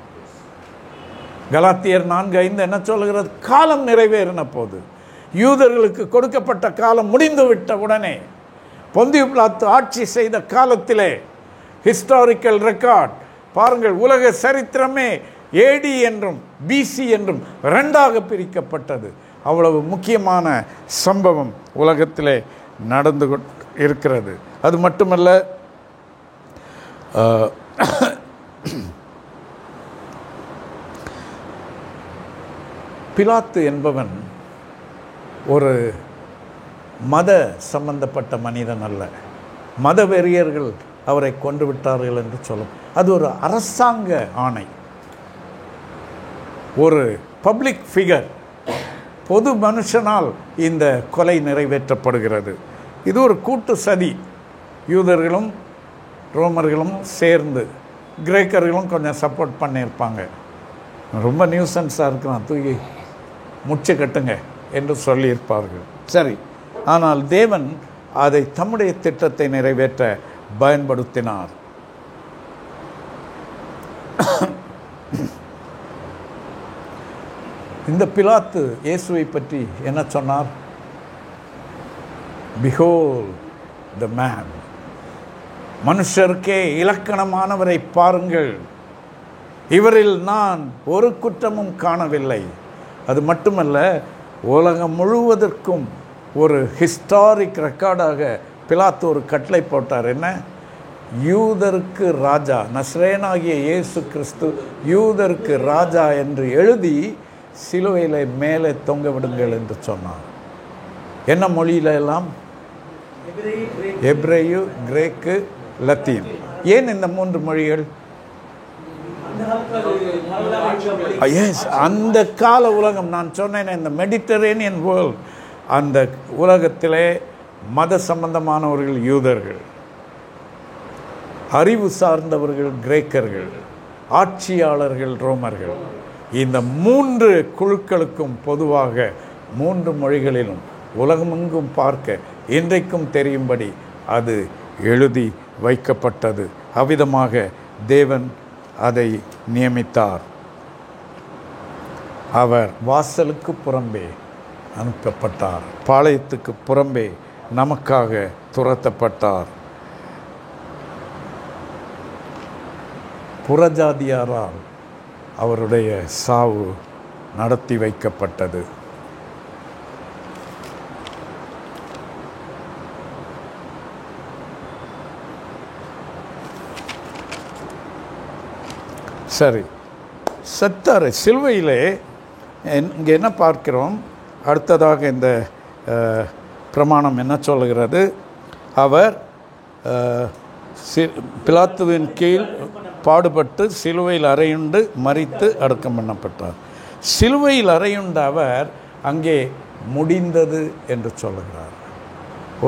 கலாத்தியர் 4:5 என்ன சொல்கிறது? காலம் நிறைவேறின போது, யூதர்களுக்கு கொடுக்கப்பட்ட காலம் முடிந்துவிட்ட உடனே, பொந்தியு பிலாத்து ஆட்சி செய்த காலத்திலே, ஹிஸ்டாரிக்கல் ரெக்கார்ட் பாருங்கள், உலக சரித்திரமே ஏடி என்றும் பிசி என்றும் ரெண்டாக பிரிக்கப்பட்டது. அவ்வளவு முக்கியமான சம்பவம் உலகத்திலே நடந்து இருக்கிறது. அது மட்டுமல்ல, பிலாத்து என்பவன் ஒரு மத சம்பந்தப்பட்ட மனிதன் அல்ல. மத வெறியர்கள் அவரை கொன்று விட்டார்கள் என்று சொல்லும். அது ஒரு அரசாங்க ஆணை. ஒரு பப்ளிக் ஃபிகர், பொது மனுஷனால் இந்த கொலை நிறைவேற்றப்படுகிறது. இது ஒரு கூட்டு சதி. யூதர்களும் ரோமர்களும் சேர்ந்து, கிரேக்கர்களும் கொஞ்சம் சப்போர்ட் பண்ணியிருப்பாங்க. ரொம்ப நியூசன்ஸாக இருக்கிறான், தூக்கி முச்சை கட்டுங்க என்று சொல்லியிருப்பார்கள். சரி, ஆனால் தேவன் அதை தம்முடைய திட்டத்தை நிறைவேற்ற பயன்படுத்தினார். இந்த பிலாத்து இயேசுவை பற்றி என்ன சொன்னார்? Behold the man. மனுஷருக்கே இலக்கணமானவரை பாருங்கள், இவரில் நான் ஒரு குற்றமும் காணவில்லை. அது மட்டுமல்ல, உலகம் முழுவதற்கும் ஒரு ஹிஸ்டாரிக் ரெக்கார்டாக பிலாத்து ஒரு கட்டளை போட்டார். என்ன? யூதருக்கு ராஜா, நஸ்ரேனாகிய இயேசு கிறிஸ்து யூதருக்கு ராஜா என்று எழுதி சிலுவையிலே மேலே தொங்க விடுங்கள் என்று சொன்னார். என்ன மொழியில எல்லாம்? எப்ரேயு, கிரேக்கு, லத்தீன். ஏன் இந்த 3 மொழிகள்? அந்த கால உலகம், நான் சொன்னேன், இந்த மெடிட்டரேனியன் வேர்ல்ட், அந்த உலகத்திலே மத சம்பந்தமானவர்கள் யூதர்கள், அறிவு சார்ந்தவர்கள் கிரேக்கர்கள், ஆட்சியாளர்கள் ரோமர்கள். இந்த 3 குழுக்களுக்கும் பொதுவாக 3 மொழிகளிலும் உலகமெங்கும் பார்க்க இன்றைக்கும் தெரியும்படி அது எழுதி வைக்கப்பட்டது. அவ்விதமாக தேவன் அதை நியமித்தார். அவர் வாசலுக்கு புறம்பே அனுப்பப்பட்டார், பாளையத்துக்கு புறம்பே நமக்காக துரத்தப்பட்டார். புறஜாதியாரால் அவருடைய சாவு நடத்தி வைக்கப்பட்டது. சரி, செத்தார் சிலுவையிலே. இங்கே என்ன பார்க்கிறோம்? அடுத்ததாக இந்த பிரமாணம் என்ன சொல்லுகிறது? அவர் பிலாத்துவின் கீழ் பாடுபட்டு சிலுவையில் அறையுண்டு மரித்து அடக்கம் பண்ணப்பட்டார். சிலுவையில் அறையுண்ட அவர் அங்கே முடிந்தது என்று சொல்லுகிறார்.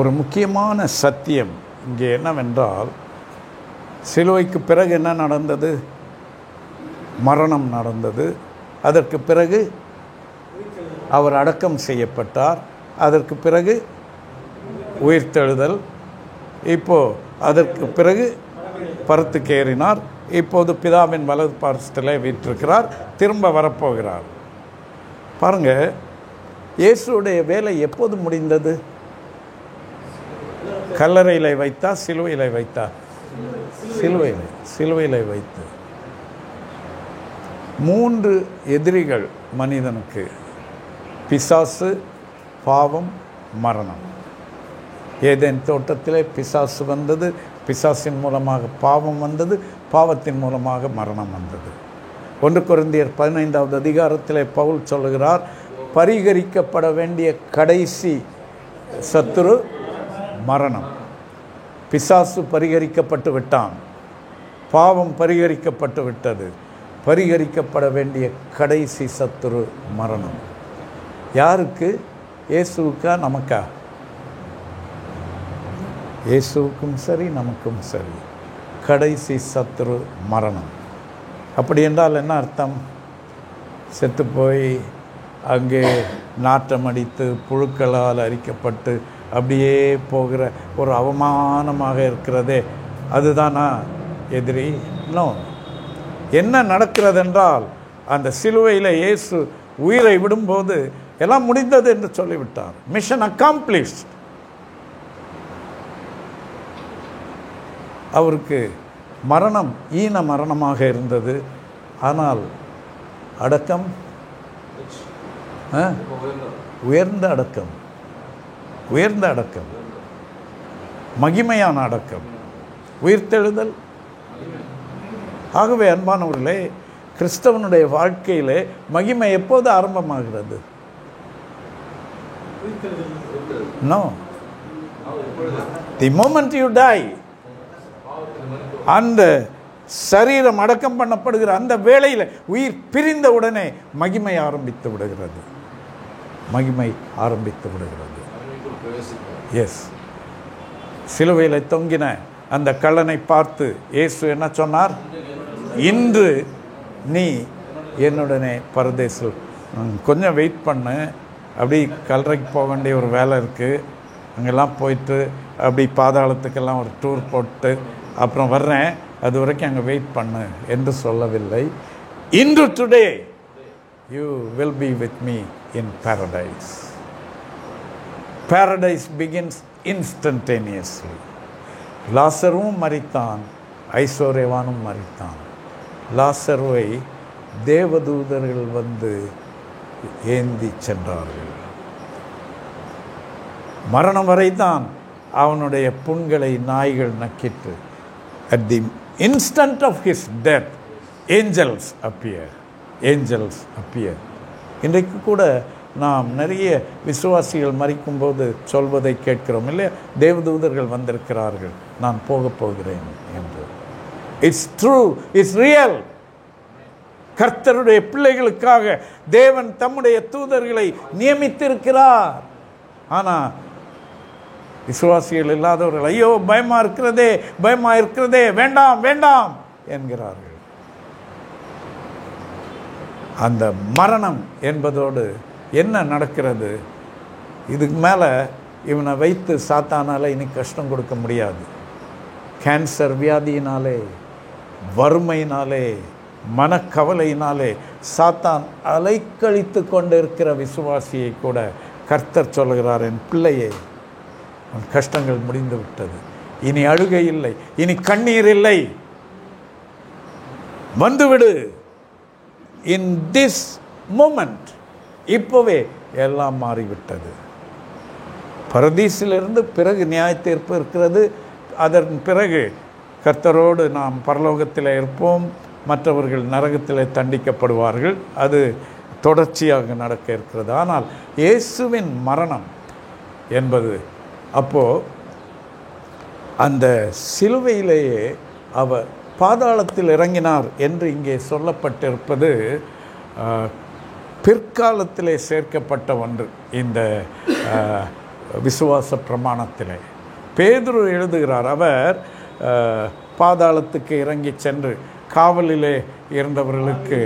ஒரு முக்கியமான சத்தியம் இங்கே என்னவென்றால், சிலுவைக்கு பிறகு என்ன நடந்தது? மரணம் நடந்தது. அதற்கு பிறகு அவர் அடக்கம் செய்யப்பட்டார். அதற்கு பிறகு உயிர்த்தெழுதல். இப்போது அதற்கு பிறகு பரத்துக்கு ஏறினார். இப்போது பிதாவின் வலது பார்சத்திலே வீற்றிருக்கிறார். திரும்ப வரப்போகிறார். பாருங்கள், இயேசுடைய வேலை எப்போது முடிந்தது? கல்லறையில் வைத்தா, சிலுவையில் வைத்தா? சிலுவையில் வைத்து. 3 எதிரிகள் மனிதனுக்கு: பிசாசு, பாவம், மரணம். ஏதேன் தோட்டத்திலே பிசாசு வந்தது, பிசாசின் மூலமாக பாவம் வந்தது, பாவத்தின் மூலமாக மரணம் வந்தது. 1 கொரிந்தியர் 15வது அதிகாரத்திலே பவுல் சொல்லுகிறார், பரிகரிக்கப்பட வேண்டிய கடைசி சத்துரு மரணம். பிசாசு பரிகரிக்கப்பட்டு விட்டான், பாவம் பரிகரிக்கப்பட்டு விட்டது. பரிகரிக்கப்பட வேண்டிய கடைசி சத்துரு மரணம். யாருக்கு? இயேசுவுக்கா நமக்கா? இயேசுவுக்கும் சரி நமக்கும் சரி கடைசி சத்துரு மரணம். அப்படி என்றால் என்ன அர்த்தம்? செத்து போய் அங்கே நாட்டம் அடித்து புழுக்களால் அரிக்கப்பட்டு அப்படியே போகிற ஒரு அவமானமாக இருக்கிறதே, அதுதானா எதிரி? நோ. என்ன நடக்கிறது என்றால், அந்த சிலுவையில் இயேசு உயிரை விடும்போது எல்லாம் முடிந்தது என்று சொல்லிவிட்டார். Mission accomplished. அவருக்கு மரணம் ஈன மரணமாக இருந்தது. ஆனால் அடக்கம் உயர்ந்த அடக்கம், உயர்ந்த அடக்கம், மகிமையான அடக்கம், உயிர்த்தெழுதல். ஆகவே அன்பானவர்களே, கிறிஸ்தவனுடைய வாழ்க்கையிலே மகிமை எப்போது ஆரம்பமாகிறது? No, the moment you die. அந்த சரீரம் அடக்கம் பண்ணப்படுகிற அந்த வேளையில் உயிர் பிரிந்த உடனே மகிமை ஆரம்பித்து விடுகிறது. மகிமை ஆரம்பித்து விடுகிறது. எஸ். சிலுவையில் தொங்கின அந்த கள்ளனை பார்த்து இயேசு என்ன சொன்னார்? இன்று நீ என்னுடனே பரதேசில். கொஞ்சம் வெயிட் பண்ணு, அப்படி கல்லறைக்கு போக வேண்டிய ஒரு வேலை இருக்குது, அங்கெல்லாம் போயிட்டு அப்படி பாதாளத்துக்கெல்லாம் ஒரு டூர் போட்டு அப்புறம் வர்றேன், அது வரைக்கும் அங்கே வெயிட் பண்ணு என்று சொல்லவில்லை. இன்று today you will be with me in paradise. Paradise begins instantaneously. லாசரும் மரித்தான், ஐஸ்வர்யவானும் மரித்தான். லாசருவை தேவதூதர்கள் வந்து ஏந்தி சென்றார்கள். மரணம் வரைதான் அவனுடைய புண்களை நாய்கள் நக்கிட்டு. At the instant of his death, angels appear. Angels appear. இன்றைக்கு கூட நாம் நிறைய விசுவாசிகள் மரிக்கும்போது சொல்வதை கேட்கிறோம் இல்லையா? தேவதூதர்கள் வந்திருக்கிறார்கள், நான் போக போகிறேன் என்று. It's true, it's real. கர்த்தருடைய பிள்ளைகளுக்காக தேவன் தம்முடைய தூதர்களை நியமித்திருக்கிறார். ஆனால் விசுவாசிகள் இல்லாதவர்கள் ஐயோ பயமா இருக்கிறதே, பயமா இருக்கிறதே, வேண்டாம் வேண்டாம் என்கிறார்கள். அந்த மரணம் என்பதோடு என்ன நடக்கிறது? இதுக்கு மேலே இவனை வைத்து சாத்தானால இனி கஷ்டம் கொடுக்க முடியாது. கேன்சர் வியாதியினாலே, வறுமையினாலே, மனக்கவலையினாலே சாத்தான் அலைக்கழித்து கொண்டு இருக்கிற விசுவாசியை கூட கர்த்தர் சொல்கிறார், என் பிள்ளையே, உன் கஷ்டங்கள் முடிந்து விட்டது, இனி அழுகை இல்லை, இனி கண்ணீர் இல்லை, வந்துவிடு. இன் திஸ் மொமெண்ட், இப்போவே எல்லாம் மாறிவிட்டது. பரதீசிலிருந்து பிறகு நியாய தீர்ப்பு இருக்கிறது. அதன் பிறகு கர்த்தரோடு நாம் பரலோகத்தில் இருப்போம், மற்றவர்கள் நரகத்தில் தண்டிக்கப்படுவார்கள். அது தொடர்ச்சியாக நடக்க இருக்கிறது. ஆனால் இயேசுவின் மரணம் என்பது, அப்போது அந்த சிலுவையிலேயே அவர் பாதாளத்தில் இறங்கினார் என்று இங்கே சொல்லப்பட்டிருப்பது பிற்காலத்திலே சேர்க்கப்பட்ட ஒன்று. இந்த விசுவாச பிரமாணத்திலே பேதுரு எழுதுகிறார், அவர் பாதாளத்துக்கு இறங்கி சென்று காவலிலே இருந்தவர்களுக்கு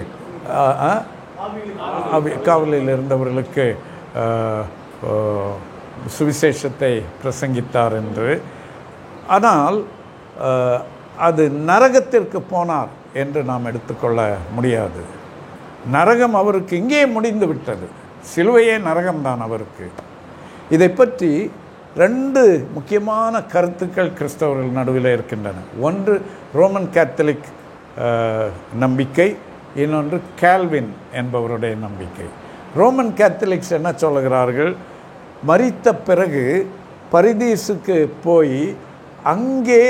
சுவிசேஷத்தை பிரசங்கித்தார் என்று. ஆனால் அது நரகத்திற்கு போனார் என்று நாம் எடுத்துக்கொள்ள முடியாது. நரகம் அவருக்கு இங்கே முடிந்து விட்டது. சிலுவையே நரகம்தான் அவருக்கு. இதை பற்றி ரெண்டு முக்கியமான கருத்துக்கள் கிறிஸ்தவர்கள் நடுவில் இருக்கின்றன. ஒன்று ரோமன் கேத்தலிக் நம்பிக்கை, இன்னொன்று கால்வின் என்பவருடைய நம்பிக்கை. ரோமன் கேத்தலிக்ஸ் என்ன சொல்லுகிறார்கள்? மரித்த பிறகு பரதீசுக்கு போய் அங்கே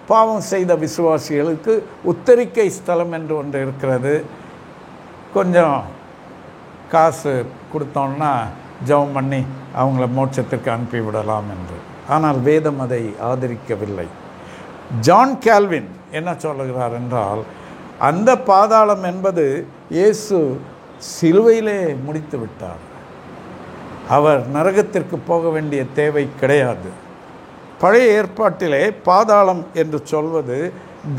பாவம் செய்த விசுவாசிகளுக்கு உத்தரிக்கை ஸ்தலம் என்று ஒன்று இருக்கிறது, கொஞ்சம் காசு கொடுத்தோன்னா ஜெபம் பண்ணி அவங்கள மோட்சத்திற்கு அனுப்பிவிடலாம் என்று. ஆனால் வேதம் அதை ஆதரிக்கவில்லை. ஜான் கால்வின் என்ன சொல்லுகிறார் என்றால், அந்த பாதாளம் என்பது இயேசு சிலுவையிலே முடித்து விட்டார். அவர் நரகத்திற்கு போக வேண்டிய தேவை கிடையாது. பழைய ஏற்பாட்டிலே பாதாளம் என்று சொல்வது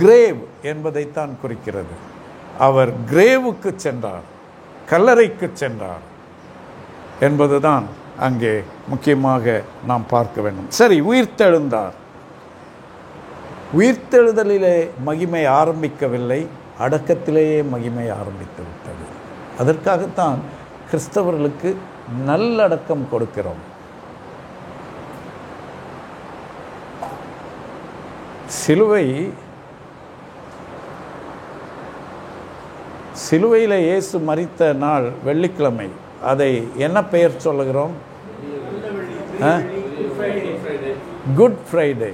கிரேவ் என்பதைத்தான் குறிக்கிறது. அவர் கிரேவுக்கு சென்றார், கல்லறைக்கு சென்றார் என்பதுதான் அங்கே முக்கியமாக நாம் பார்க்க வேண்டும். சரி, உயிர்த்தெழுந்தார். உயிர்த்தெழுதலிலே மகிமை ஆரம்பிக்கவில்லை, அடக்கத்திலேயே மகிமை ஆரம்பித்து விட்டது. அதற்காகத்தான் கிறிஸ்தவர்களுக்கு நல்லடக்கம் கொடுக்கிறோம். சிலுவையில் இயேசு மரித்த நாள் வெள்ளிக்கிழமை. அதை என்ன பெயர் சொல்லுகிறோம்? Good Friday.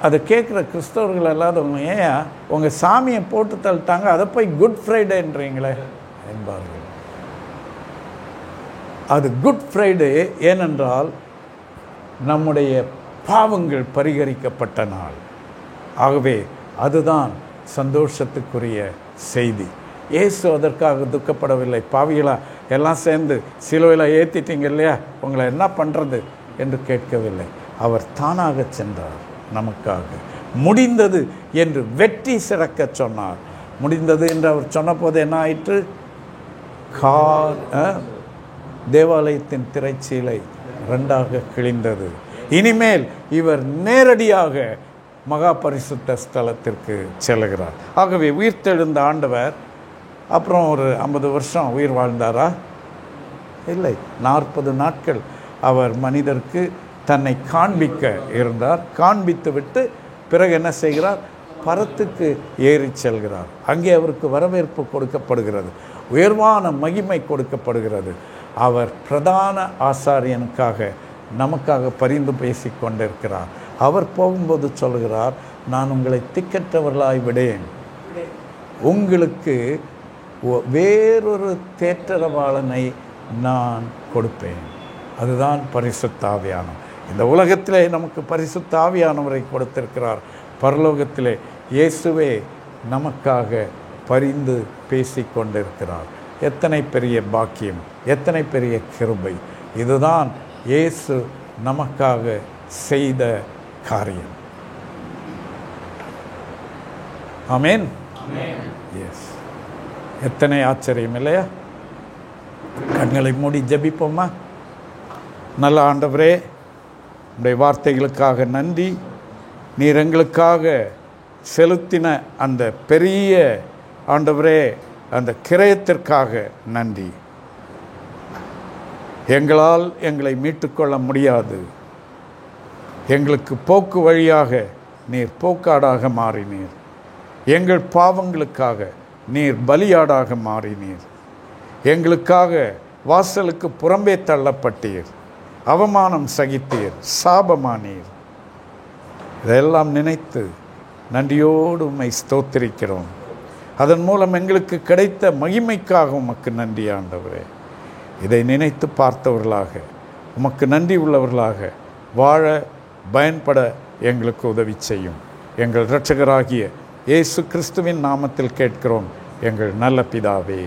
அதை கேட்குற கிறிஸ்தவர்கள் இல்லாதவங்க, ஏன் உங்கள் சாமியை போட்டு தள்ளிட்டாங்க, அதை போய் குட் ஃப்ரைடேன்றீங்களே என்பார்கள். அது குட் ஃப்ரைடே ஏனென்றால் நம்முடைய பாவங்கள் பரிகரிக்கப்பட்ட நாள். ஆகவே அதுதான் சந்தோஷத்துக்குரிய செய்தி. இயேசு அதற்காக துக்கப்படவில்லை. பாவிகளா எல்லாம் சேர்ந்து சிலுவையில் ஏற்றிட்டீங்க இல்லையா, உங்களை என்ன பண்ணுறது என்று கேட்கவில்லை. அவர் தானாக சென்றார் நமக்காக. முடிந்தது என்று வெற்றி சிறக்க சொன்னார். முடிந்தது என்று அவர் சொன்ன போது என்ன ஆயிற்று? தேவாலயத்தின் திரைச்சீலை ரெண்டாக கிழிந்தது. இனிமேல் இவர் நேரடியாக மகா பரிசுத்த ஸ்தலத்திற்கு செல்கிறார். ஆகவே உயிர்த்தெழுந்த ஆண்டவர் அப்புறம் ஒரு 50 வருஷம் உயிர் வாழ்ந்தாரா? இல்லை, 40 நாட்கள் அவர் மனிதருக்கு தன்னை காண்பிக்க இருந்தார். காண்பித்து விட்டு பிறகு என்ன செய்கிறார்? பரத்துக்கு ஏறி செல்கிறார். அங்கே அவருக்கு வரவேற்பு கொடுக்கப்படுகிறது, உயர்வான மகிமை கொடுக்கப்படுகிறது. அவர் பிரதான ஆசாரியனுக்காக நமக்காக பரிந்து பேசி கொண்டிருக்கிறார். அவர் போகும்போது சொல்கிறார், நான் உங்களை திக்கற்றவர்களாய் விடேன், உங்களுக்கு வேறொரு தேற்றரவாளனை நான் கொடுப்பேன். அதுதான் பரிசுத்த ஆவியானவர். இந்த உலகத்திலே நமக்கு பரிசுத்த ஆவியானவரை கொடுத்திருக்கிறார். பரலோகத்திலே இயேசுவே நமக்காக பரிந்து பேசி கொண்டிருக்கிறார். எத்தனை பெரிய பாக்கியம், எத்தனை பெரிய கிருபை! இதுதான் இயேசு நமக்காக செய்த காரியம். ஆமென். எஸ், எத்தனை ஆச்சரியம் இல்லையா? கண்களை மூடி ஜெபிப்போமா? நல்ல ஆண்டவரே, உடைய வார்த்தைகளுக்காக நன்றி. நீர் எங்களுக்காக செலுத்தின அந்த பெரிய ஆண்டவரே அந்த கிரயத்திற்காக நன்றி. எங்களால் எங்களை மீட்டுக்கொள்ள முடியாது. எங்களுக்கு போக்கு வழியாக நீர் போக்காடாக மாறினீர். எங்கள் பாவங்களுக்காக நீர் பலியாடாக மாறினீர். எங்களுக்காக வாசலுக்கு புறம்பே தள்ளப்பட்டீர், அவமானம் சகித்தீர், சாபமானீர். இதெல்லாம் நினைத்து நன்றியோடு உம்மை ஸ்தோத்திரிக்கிறோம். அதன் மூலம் எங்களுக்கு கிடைத்த மகிமைக்காக உமக்கு நன்றி ஆண்டவரே. இதை நினைத்து பார்த்தவர்களாக, உமக்கு நன்றி உள்ளவர்களாக வாழ பயன்பட எங்களுக்கு உதவி செய்யும். எங்கள் இரட்சகராகிய இயேசு கிறிஸ்துவின் நாமத்தில் கேட்கிறோம் எங்கள் நல்ல பிதாவே.